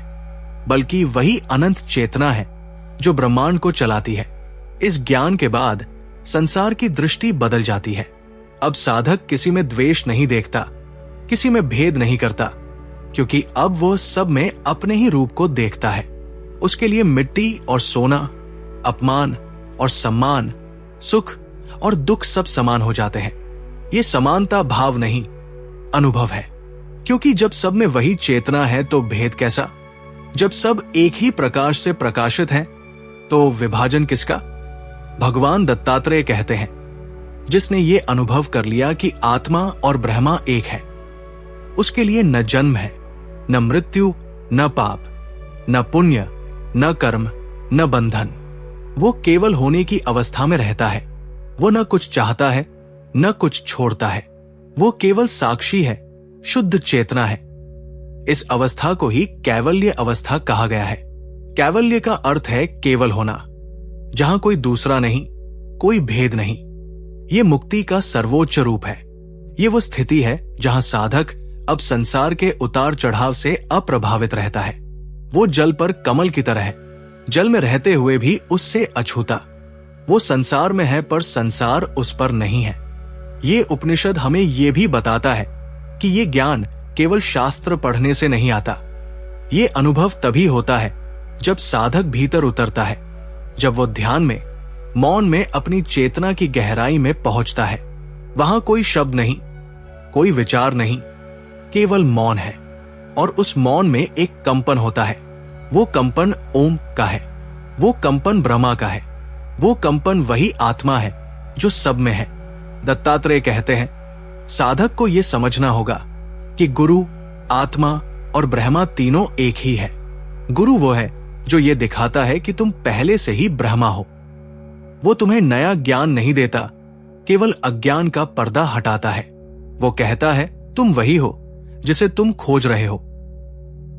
बल्कि वही अनंत चेतना है जो ब्रह्मांड को चलाती है। इस ज्ञान के बाद संसार की दृष्टि बदल जाती है। अब साधक किसी में द्वेष नहीं देखता, किसी में भेद नहीं करता, क्योंकि अब वो सब में अपने ही रूप को देखता है। उसके लिए मिट्टी और सोना, अपमान और सम्मान, सुख और दुख सब समान हो जाते हैं। ये समानता भाव नहीं, अनुभव है। क्योंकि जब सब में वही चेतना है तो भेद कैसा? जब सब एक ही प्रकाश से प्रकाशित हैं, तो विभाजन किसका? भगवान दत्तात्रेय कहते हैं, जिसने ये अनुभव कर लिया कि आत्मा और ब्रह्मा एक है, उसके लिए न जन्म है, न मृत्यु, न पाप, न पुण्य, न कर्म, न बंधन। वो केवल होने की अवस्था में रहता है। वो न कुछ चाहता है, न कुछ छोड़ता है। वो केवल साक्षी है, शुद्ध चेतना है। इस अवस्था को ही कैवल्य अवस्था कहा गया है। कैवल्य का अर्थ है केवल होना, जहां कोई दूसरा नहीं, कोई भेद नहीं। ये मुक्ति का सर्वोच्च रूप है। ये वो स्थिति है जहां साधक अब संसार के उतार चढ़ाव से अप्रभावित रहता है। वो जल पर कमल की तरह है, जल में रहते हुए भी उससे अछूता। वो संसार में है पर संसार उस पर नहीं है। ये उपनिषद हमें ये भी बताता है कि ये ज्ञान केवल शास्त्र पढ़ने से नहीं आता। ये अनुभव तभी होता है जब साधक भीतर उतरता है, जब वो ध्यान में, मौन में अपनी चेतना की गहराई में पहुंचता है। वहां कोई शब्द नहीं, कोई विचार नहीं, केवल मौन है। और उस मौन में एक कंपन होता है। वो कंपन ओम का है, वो कंपन ब्रह्मा का है, वो कंपन वही आत्मा है जो सब में है। दत्तात्रेय कहते हैं, साधक को यह समझना होगा कि गुरु, आत्मा और ब्रह्मा तीनों एक ही है। गुरु वो है जो ये दिखाता है कि तुम पहले से ही ब्रह्मा हो। वो तुम्हें नया ज्ञान नहीं देता, केवल अज्ञान का पर्दा हटाता है। वो कहता है, तुम वही हो जिसे तुम खोज रहे हो।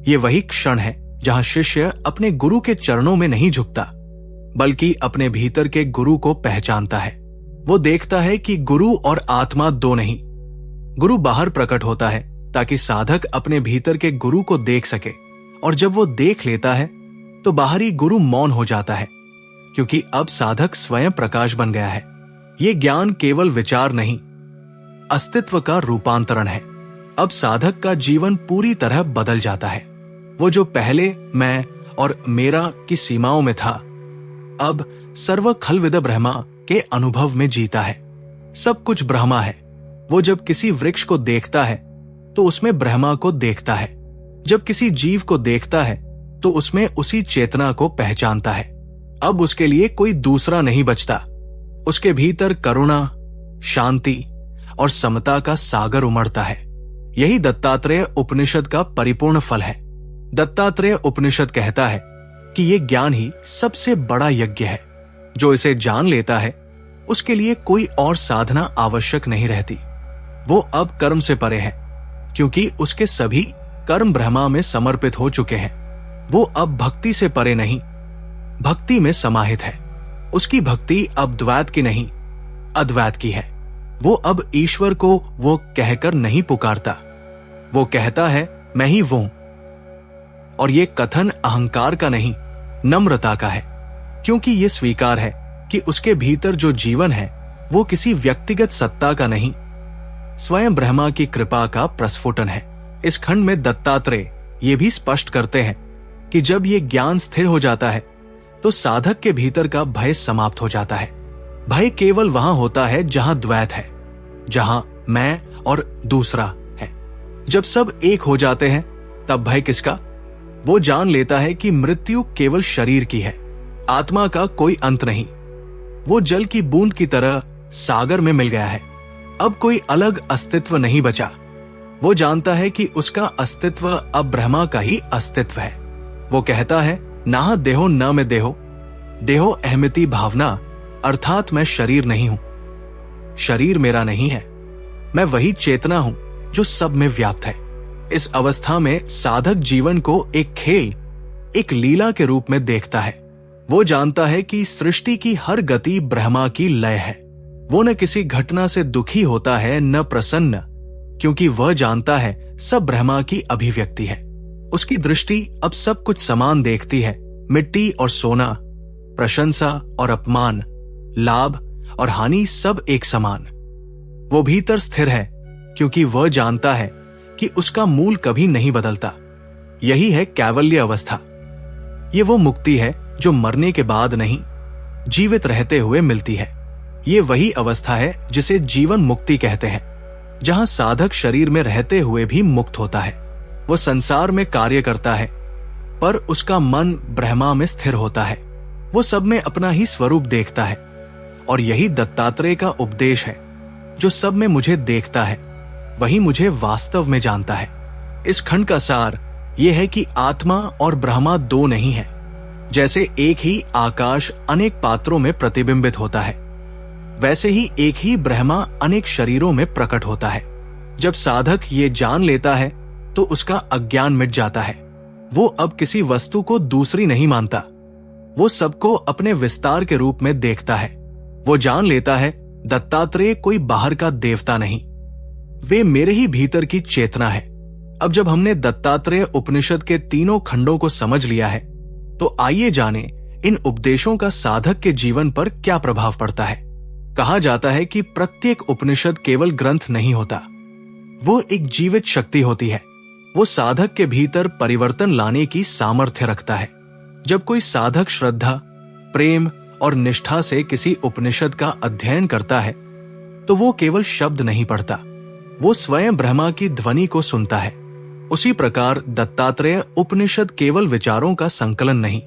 ये वही क्षण है जहां शिष्य अपने गुरु के चरणों में नहीं झुकता, बल्कि अपने भीतर के गुरु को पहचानता है। वो देखता है कि गुरु और आत्मा दो नहीं। गुरु बाहर प्रकट होता है ताकि साधक अपने भीतर के गुरु को देख सके, और जब वो देख लेता है तो बाहरी गुरु मौन हो जाता है, क्योंकि अब साधक स्वयं प्रकाश बन गया है। ये ज्ञान केवल विचार नहीं, अस्तित्व का रूपांतरण है। अब साधक का जीवन पूरी तरह बदल जाता है। वो जो पहले मैं और मेरा की सीमाओं में था, अब सर्व खलविद ब्रह्मा के अनुभव में जीता है। सब कुछ ब्रह्मा है। वो जब किसी वृक्ष को देखता है तो उसमें ब्रह्मा को देखता है। जब किसी जीव को देखता है तो उसमें उसी चेतना को पहचानता है। अब उसके लिए कोई दूसरा नहीं बचता। उसके भीतर करुणा, शांति और समता का सागर उमड़ता है। यही दत्तात्रेय उपनिषद का परिपूर्ण फल है। दत्तात्रेय उपनिषद कहता है कि ये ज्ञान ही सबसे बड़ा यज्ञ है। जो इसे जान लेता है उसके लिए कोई और साधना आवश्यक नहीं रहती। वो अब कर्म से परे है, क्योंकि उसके सभी कर्म ब्रह्मा में समर्पित हो चुके हैं। वो अब भक्ति से परे नहीं, भक्ति में समाहित है। उसकी भक्ति अब द्वैत की नहीं, अद्वैत की है। वो अब ईश्वर को वो कहकर नहीं पुकारता। वो कहता है, मैं ही वो हूं। और ये कथन अहंकार का नहीं, नम्रता का है, क्योंकि ये स्वीकार है कि उसके भीतर जो जीवन है वो किसी व्यक्तिगत सत्ता का नहीं, स्वयं ब्रह्मा की कृपा का प्रस्फुटन है। इस खंड में दत्तात्रेय ये भी स्पष्ट करते हैं कि जब ये ज्ञान स्थिर हो जाता है तो साधक के भीतर का भय समाप्त हो जाता है। भय केवल वहां होता है जहां द्वैत है, जहां मैं और दूसरा है। जब सब एक हो जाते हैं तब भय किसका? वो जान लेता है कि मृत्यु केवल शरीर की है, आत्मा का कोई अंत नहीं। वो जल की बूंद की तरह सागर में मिल गया है। अब कोई अलग अस्तित्व नहीं बचा। वो जानता है कि उसका अस्तित्व अब ब्रह्मा का ही अस्तित्व है। वो कहता है, ना देहो न मैं देहो, देहो अहमिति भावना, अर्थात मैं शरीर नहीं हूं, शरीर मेरा नहीं है, मैं वही चेतना हूं जो सब में व्याप्त है। इस अवस्था में साधक जीवन को एक खेल, एक लीला के रूप में देखता है। वो जानता है कि सृष्टि की हर गति ब्रह्मा की लय है। वो न किसी घटना से दुखी होता है न प्रसन्न, क्योंकि वह जानता है सब ब्रह्मा की अभिव्यक्ति है। उसकी दृष्टि अब सब कुछ समान देखती है, मिट्टी और सोना, प्रशंसा और अपमान, लाभ और हानि सब एक समान। वो भीतर स्थिर है क्योंकि वह जानता है कि उसका मूल कभी नहीं बदलता। यही है कैवल्य अवस्था। ये वो मुक्ति है जो मरने के बाद नहीं, जीवित रहते हुए मिलती है। ये वही अवस्था है जिसे जीवन मुक्ति कहते हैं, जहां साधक शरीर में रहते हुए भी मुक्त होता है। वो संसार में कार्य करता है पर उसका मन ब्रह्मा में स्थिर होता है। वो सब में अपना ही स्वरूप देखता है और यही दत्तात्रेय का उपदेश है, जो सब में मुझे देखता है वही मुझे वास्तव में जानता है। इस खंड का सार यह है कि आत्मा और ब्रह्मा दो नहीं है। जैसे एक ही आकाश अनेक पात्रों में प्रतिबिंबित होता है, वैसे ही एक ही ब्रह्मा अनेक शरीरों में प्रकट होता है। जब साधक ये जान लेता है तो उसका अज्ञान मिट जाता है। वो अब किसी वस्तु को दूसरी नहीं मानता। वो सबको अपने विस्तार के रूप में देखता है। वो जान लेता है दत्तात्रेय कोई बाहर का देवता नहीं, वे मेरे ही भीतर की चेतना है। अब जब हमने दत्तात्रेय उपनिषद के तीनों खंडों को समझ लिया है तो आइए जाने इन उपदेशों का साधक के जीवन पर क्या प्रभाव पड़ता है। कहा जाता है कि प्रत्येक उपनिषद केवल ग्रंथ नहीं होता, वो एक जीवित शक्ति होती है। वो साधक के भीतर परिवर्तन लाने की सामर्थ्य रखता है। जब कोई साधक श्रद्धा, प्रेम और निष्ठा से किसी उपनिषद का अध्ययन करता है तो वो केवल शब्द नहीं पढ़ता, वो स्वयं ब्रह्मा की ध्वनि को सुनता है। उसी प्रकार दत्तात्रेय उपनिषद केवल विचारों का संकलन नहीं,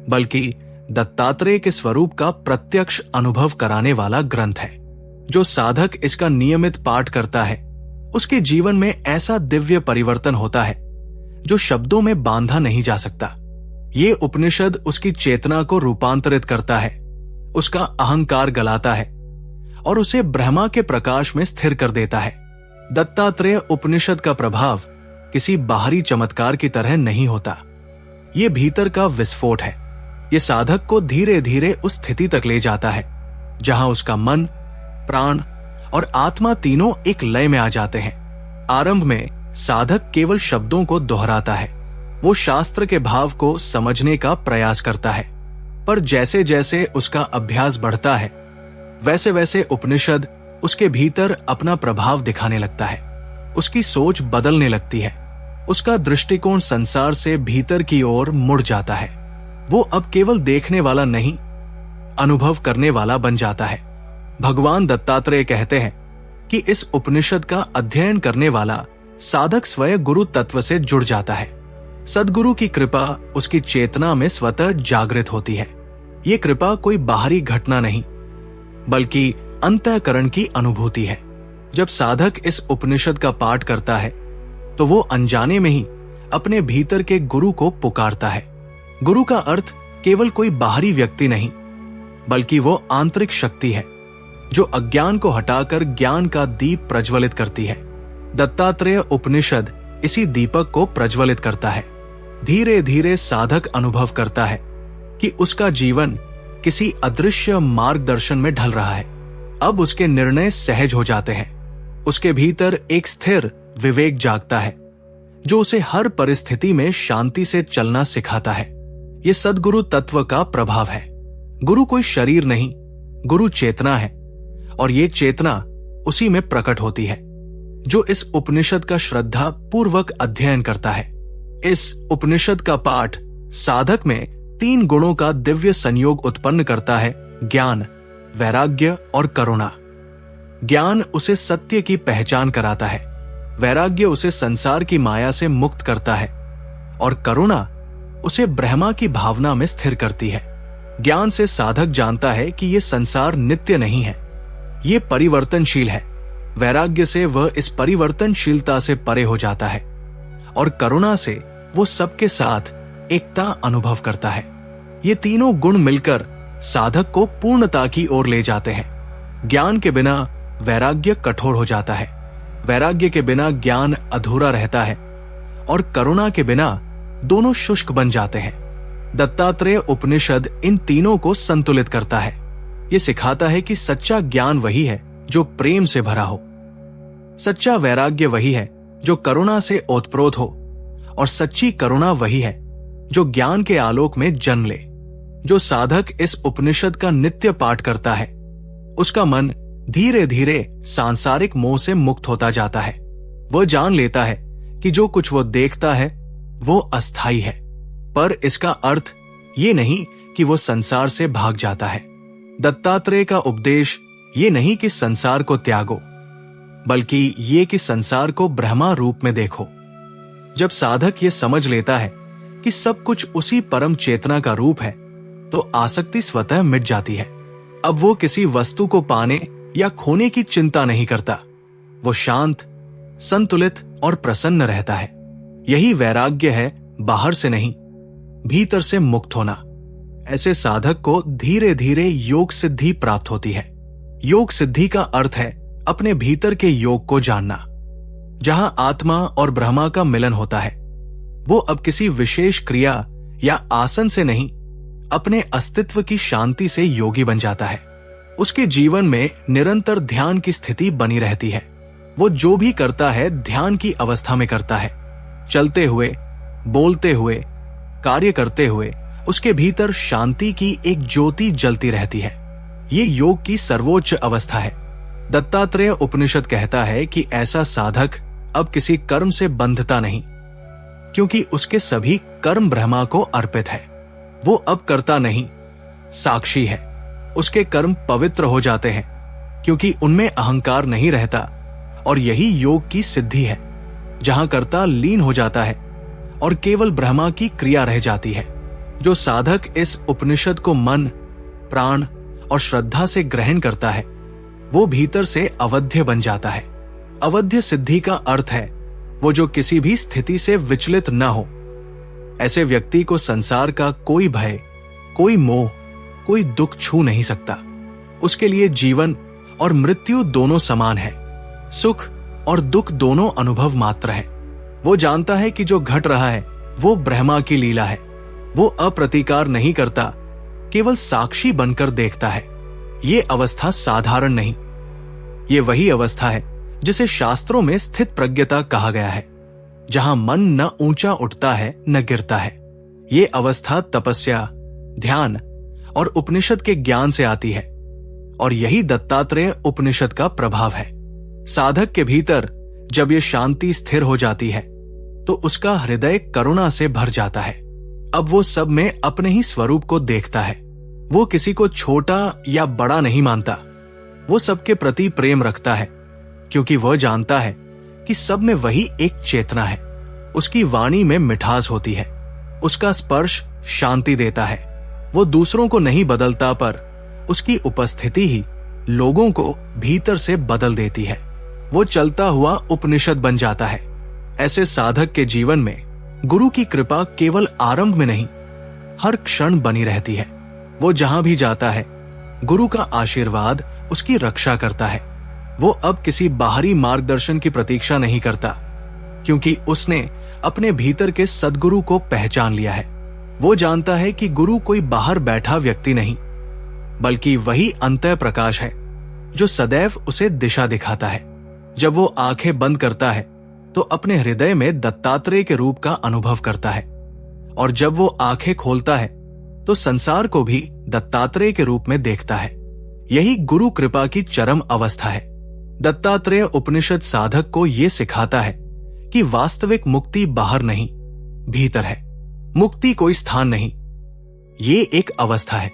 बल्कि दत्तात्रेय के स्वरूप का प्रत्यक्ष अनुभव कराने वाला ग्रंथ है। जो साधक इसका नियमित पाठ करता है उसके जीवन में ऐसा दिव्य परिवर्तन होता है जो शब्दों में बांधा नहीं जा सकता। ये उपनिषद उसकी चेतना को रूपांतरित करता है, उसका अहंकार गलाता है और उसे ब्रह्मा के प्रकाश में स्थिर कर देता है। दत्तात्रेय उपनिषद का प्रभाव किसी बाहरी चमत्कार की तरह नहीं होता, ये भीतर का विस्फोट है। ये साधक को धीरे धीरे उस स्थिति तक ले जाता है जहां उसका मन, प्राण और आत्मा तीनों एक लय में आ जाते हैं। आरंभ में साधक केवल शब्दों को दोहराता है, वो शास्त्र के भाव को समझने का प्रयास करता है, पर जैसे जैसे उसका अभ्यास बढ़ता है वैसे वैसे उपनिषद उसके भीतर अपना प्रभाव दिखाने लगता है। उसकी सोच बदलने लगती है, उसका दृष्टिकोण संसार से भीतर की ओर मुड़ जाता है। वो अब केवल देखने वाला नहीं, अनुभव करने वाला बन जाता है। भगवान दत्तात्रेय कहते हैं कि इस उपनिषद का अध्ययन करने वाला साधक स्वयं गुरु तत्व से जुड़ जाता है। सद्गुरु की कृपा उसकी चेतना में स्वतः जागृत होती है। ये कृपा कोई बाहरी घटना नहीं, बल्कि अंतःकरण की अनुभूति है। जब साधक इस उपनिषद का पाठ करता है तो वो अनजाने में ही अपने भीतर के गुरु को पुकारता है। गुरु का अर्थ केवल कोई बाहरी व्यक्ति नहीं, बल्कि वो आंतरिक शक्ति है जो अज्ञान को हटाकर ज्ञान का दीप प्रज्वलित करती है। दत्तात्रेय उपनिषद इसी दीपक को प्रज्वलित करता है। धीरे धीरे साधक अनुभव करता है कि उसका जीवन किसी अदृश्य मार्गदर्शन में ढल रहा है। अब उसके निर्णय सहज हो जाते हैं। उसके भीतर एक स्थिर विवेक जागता है जो उसे हर परिस्थिति में शांति से चलना सिखाता है। यह सद्गुरु तत्व का प्रभाव है। गुरु कोई शरीर नहीं, गुरु चेतना है और ये चेतना उसी में प्रकट होती है जो इस उपनिषद का श्रद्धा पूर्वक अध्ययन करता है। इस उपनिषद का पाठ साधक में 3 गुणों का दिव्य संयोग उत्पन्न करता है, ज्ञान, वैराग्य और करुणा। ज्ञान उसे सत्य की पहचान कराता है, वैराग्य उसे संसार की माया से मुक्त करता है और करुणा उसे ब्रह्मा की भावना में स्थिर करती है। ज्ञान से साधक जानता है कि यह संसार नित्य नहीं है, ये परिवर्तनशील है। वैराग्य से वह इस परिवर्तनशीलता से परे हो जाता है और करुणा से वो सबके साथ एकता अनुभव करता है। ये तीनों गुण मिलकर साधक को पूर्णता की ओर ले जाते हैं। ज्ञान के बिना वैराग्य कठोर हो जाता है, वैराग्य के बिना ज्ञान अधूरा रहता है और करुणा के बिना दोनों शुष्क बन जाते हैं। दत्तात्रेय उपनिषद इन तीनों को संतुलित करता है। ये सिखाता है कि सच्चा ज्ञान वही है जो प्रेम से भरा हो, सच्चा वैराग्य वही है जो करुणा से ओतप्रोत हो और सच्ची करुणा वही है जो ज्ञान के आलोक में जन्म ले। जो साधक इस उपनिषद का नित्य पाठ करता है, उसका मन धीरे धीरे सांसारिक मोह से मुक्त होता जाता है। वह जान लेता है कि जो कुछ वो देखता है वो अस्थायी है, पर इसका अर्थ ये नहीं कि वो संसार से भाग जाता है। दत्तात्रेय का उपदेश ये नहीं कि संसार को त्यागो, बल्कि ये कि संसार को ब्रह्मा रूप में देखो। जब साधक ये समझ लेता है कि सब कुछ उसी परम चेतना का रूप है, तो आसक्ति स्वतः मिट जाती है। अब वो किसी वस्तु को पाने या खोने की चिंता नहीं करता। वो शांत, संतुलित और प्रसन्न रहता है। यही वैराग्य है, बाहर से नहीं, भीतर से मुक्त होना। ऐसे साधक को धीरे धीरे योग सिद्धि प्राप्त होती है। योग सिद्धि का अर्थ है अपने भीतर के योग को जानना, जहां आत्मा और ब्रह्मा का मिलन होता है। वो अब किसी विशेष क्रिया या आसन से नहीं, अपने अस्तित्व की शांति से योगी बन जाता है। उसके जीवन में निरंतर ध्यान की स्थिति बनी रहती है। वो जो भी करता है ध्यान की अवस्था में करता है। चलते हुए, बोलते हुए, कार्य करते हुए उसके भीतर शांति की एक ज्योति जलती रहती है। ये योग की सर्वोच्च अवस्था है। दत्तात्रेय उपनिषद कहता है कि ऐसा साधक अब किसी कर्म से बंधता नहीं, क्योंकि उसके सभी कर्म ब्रह्मा को अर्पित है। वो अब करता नहीं, साक्षी है। उसके कर्म पवित्र हो जाते हैं, क्योंकि उनमें अहंकार नहीं रहता। और यही योग की सिद्धि है, जहां कर्ता लीन हो जाता है और केवल ब्रह्मा की क्रिया रह जाती है। जो साधक इस उपनिषद को मन, प्राण और श्रद्धा से ग्रहण करता है, वो भीतर से अवध्य बन जाता है। अवध्य सिद्धि का अर्थ है वो जो किसी भी स्थिति से विचलित न हो। ऐसे व्यक्ति को संसार का कोई भय, कोई मोह, कोई दुख छू नहीं सकता। उसके लिए जीवन और मृत्यु दोनों समान है, सुख और दुख दोनों अनुभव मात्र है। वो जानता है कि जो घट रहा है वो ब्रह्मा की लीला है। वो अप्रतिकार नहीं करता, केवल साक्षी बनकर देखता है। ये अवस्था साधारण नहीं, ये वही अवस्था है जिसे शास्त्रों में स्थित प्रज्ञता कहा गया है, जहां मन न ऊंचा उठता है न गिरता है। ये अवस्था तपस्या, ध्यान और उपनिषद के ज्ञान से आती है, और यही दत्तात्रेय उपनिषद का प्रभाव है। साधक के भीतर जब ये शांति स्थिर हो जाती है, तो उसका हृदय करुणा से भर जाता है। अब वो सब में अपने ही स्वरूप को देखता है। वो किसी को छोटा या बड़ा नहीं मानता। वो सबके प्रति प्रेम रखता है, क्योंकि वह जानता है कि सब में वही एक चेतना है। उसकी वाणी में मिठास होती है, उसका स्पर्श शांति देता है। वो दूसरों को नहीं बदलता, पर उसकी उपस्थिति ही लोगों को भीतर से बदल देती है। वो चलता हुआ उपनिषद बन जाता है। ऐसे साधक के जीवन में गुरु की कृपा केवल आरंभ में नहीं, हर क्षण बनी रहती है। वो जहां भी जाता है, गुरु का आशीर्वाद उसकी रक्षा करता है। वो अब किसी बाहरी मार्गदर्शन की प्रतीक्षा नहीं करता, क्योंकि उसने अपने भीतर के सद्गुरु को पहचान लिया है। वो जानता है कि गुरु कोई बाहर बैठा व्यक्ति नहीं, बल्कि वही अंतः प्रकाश है जो सदैव उसे दिशा दिखाता है। जब वो आंखें बंद करता है, तो अपने हृदय में दत्तात्रेय के रूप का अनुभव करता है, और जब वो आंखें खोलता है, तो संसार को भी दत्तात्रेय के रूप में देखता है। यही गुरु कृपा की चरम अवस्था है। दत्तात्रेय उपनिषद साधक को ये सिखाता है कि वास्तविक मुक्ति बाहर नहीं, भीतर है। मुक्ति कोई स्थान नहीं, ये एक अवस्था है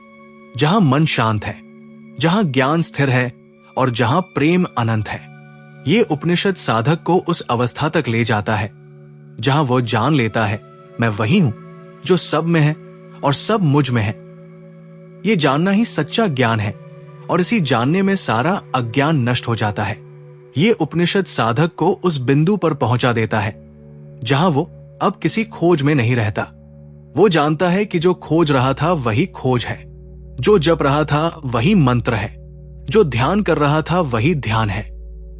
जहां मन शांत है, जहां ज्ञान स्थिर है और जहां प्रेम अनंत है। ये उपनिषद साधक को उस अवस्था तक ले जाता है जहां वो जान लेता है, मैं वही हूं जो सब में है और सब मुझ में है। ये जानना ही सच्चा ज्ञान है और इसी जानने में सारा अज्ञान नष्ट हो जाता है। ये उपनिषद साधक को उस बिंदु पर पहुंचा देता है जहां वो अब किसी खोज में नहीं रहता। वो जानता है कि जो खोज रहा था वही खोज है, जो जप रहा था वही मंत्र है, जो ध्यान कर रहा था वही ध्यान है,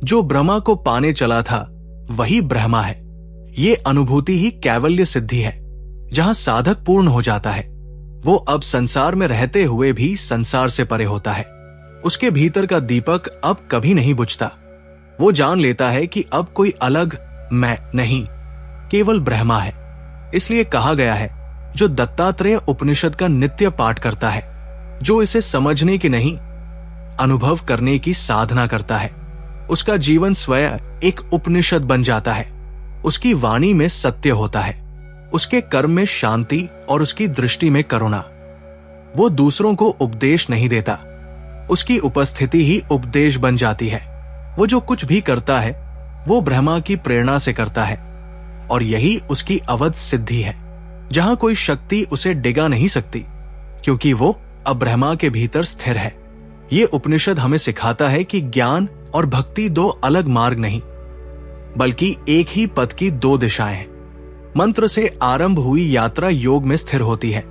जो ब्रह्मा को पाने चला था वही ब्रह्मा है। ये अनुभूति ही कैवल्य सिद्धि है, जहां साधक पूर्ण हो जाता है। वो अब संसार में रहते हुए भी संसार से परे होता है। उसके भीतर का दीपक अब कभी नहीं बुझता। वो जान लेता है कि अब कोई अलग मैं नहीं, केवल ब्रह्मा है। इसलिए कहा गया है, जो दत्तात्रेय उपनिषद का नित्य पाठ करता है, जो इसे समझने की नहीं अनुभव करने की साधना करता है, उसका जीवन स्वयं एक उपनिषद बन जाता है। उसकी वाणी में सत्य होता है, उसके कर्म में शांति और उसकी दृष्टि में करुणा। वो दूसरों को उपदेश नहीं देता, उसकी उपस्थिति ही उपदेश बन जाती है। वो जो कुछ भी करता है वो ब्रह्मा की प्रेरणा से करता है और यही उसकी अवध सिद्धि है, जहां कोई शक्ति उसे डिगा नहीं सकती, क्योंकि वो अब ब्रह्मा के भीतर स्थिर है। ये उपनिषद हमें सिखाता है कि ज्ञान और भक्ति दो अलग मार्ग नहीं, बल्कि एक ही पथ की दो दिशाएं हैं। मंत्र से आरंभ हुई यात्रा योग में स्थिर होती है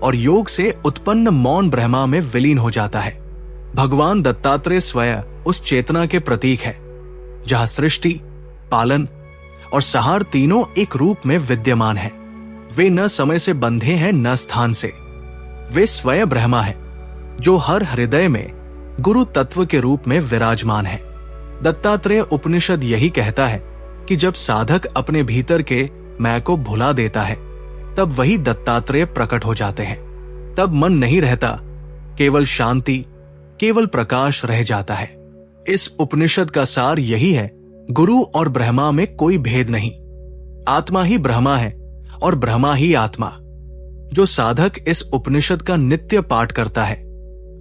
और योग से उत्पन्न मौन ब्रह्मा में विलीन हो जाता है। भगवान दत्तात्रेय स्वयं उस चेतना के प्रतीक है, जहां सृष्टि, पालन और संहार तीनों एक रूप में विद्यमान है। वे न समय से बंधे हैं न स्थान से। वे स्वयं ब्रह्मा है, जो हर हृदय में गुरु तत्व के रूप में विराजमान है। दत्तात्रेय उपनिषद यही कहता है कि जब साधक अपने भीतर के मैं को भुला देता है, तब वही दत्तात्रेय प्रकट हो जाते हैं। तब मन नहीं रहता, केवल शांति, केवल प्रकाश रह जाता है। इस उपनिषद का सार यही है, गुरु और ब्रह्मा में कोई भेद नहीं। आत्मा ही ब्रह्मा है और ब्रह्मा ही आत्मा। जो साधक इस उपनिषद का नित्य पाठ करता है,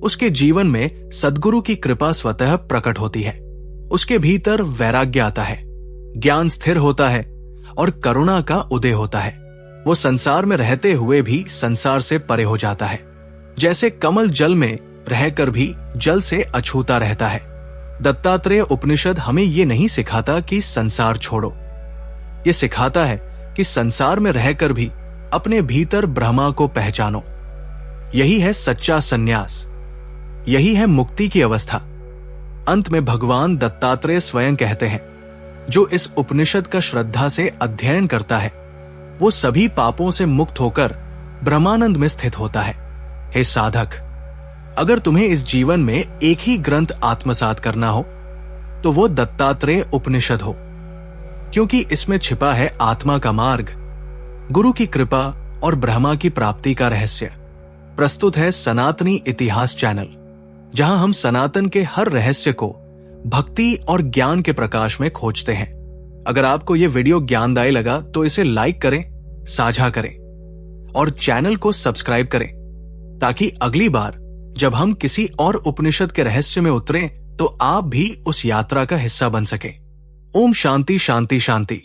उसके जीवन में सद्गुरु की कृपा स्वतः प्रकट होती है। उसके भीतर वैराग्य आता है, ज्ञान स्थिर होता है और करुणा का उदय होता है। वो संसार में रहते हुए भी संसार से परे हो जाता है, जैसे कमल जल में रहकर भी जल से अछूता रहता है। दत्तात्रेय उपनिषद हमें ये नहीं सिखाता कि संसार छोड़ो, ये सिखाता है कि संसार में रहकर भी अपने भीतर ब्रह्मा को पहचानो। यही है सच्चा सन्यास, यही है मुक्ति की अवस्था। अंत में भगवान दत्तात्रेय स्वयं कहते हैं, जो इस उपनिषद का श्रद्धा से अध्ययन करता है, वो सभी पापों से मुक्त होकर ब्रह्मानंद में स्थित होता है। हे साधक, अगर तुम्हें इस जीवन में एक ही ग्रंथ आत्मसात करना हो तो वो दत्तात्रेय उपनिषद हो, क्योंकि इसमें छिपा है आत्मा का मार्ग, गुरु की कृपा और ब्रह्मा की प्राप्ति का रहस्य। प्रस्तुत है सनातनी इतिहास चैनल, जहां हम सनातन के हर रहस्य को भक्ति और ज्ञान के प्रकाश में खोजते हैं। अगर आपको यह वीडियो ज्ञानदायी लगा तो इसे लाइक करें, साझा करें और चैनल को सब्सक्राइब करें, ताकि अगली बार जब हम किसी और उपनिषद के रहस्य में उतरें तो आप भी उस यात्रा का हिस्सा बन सकें। ओम शांति शांति शांति।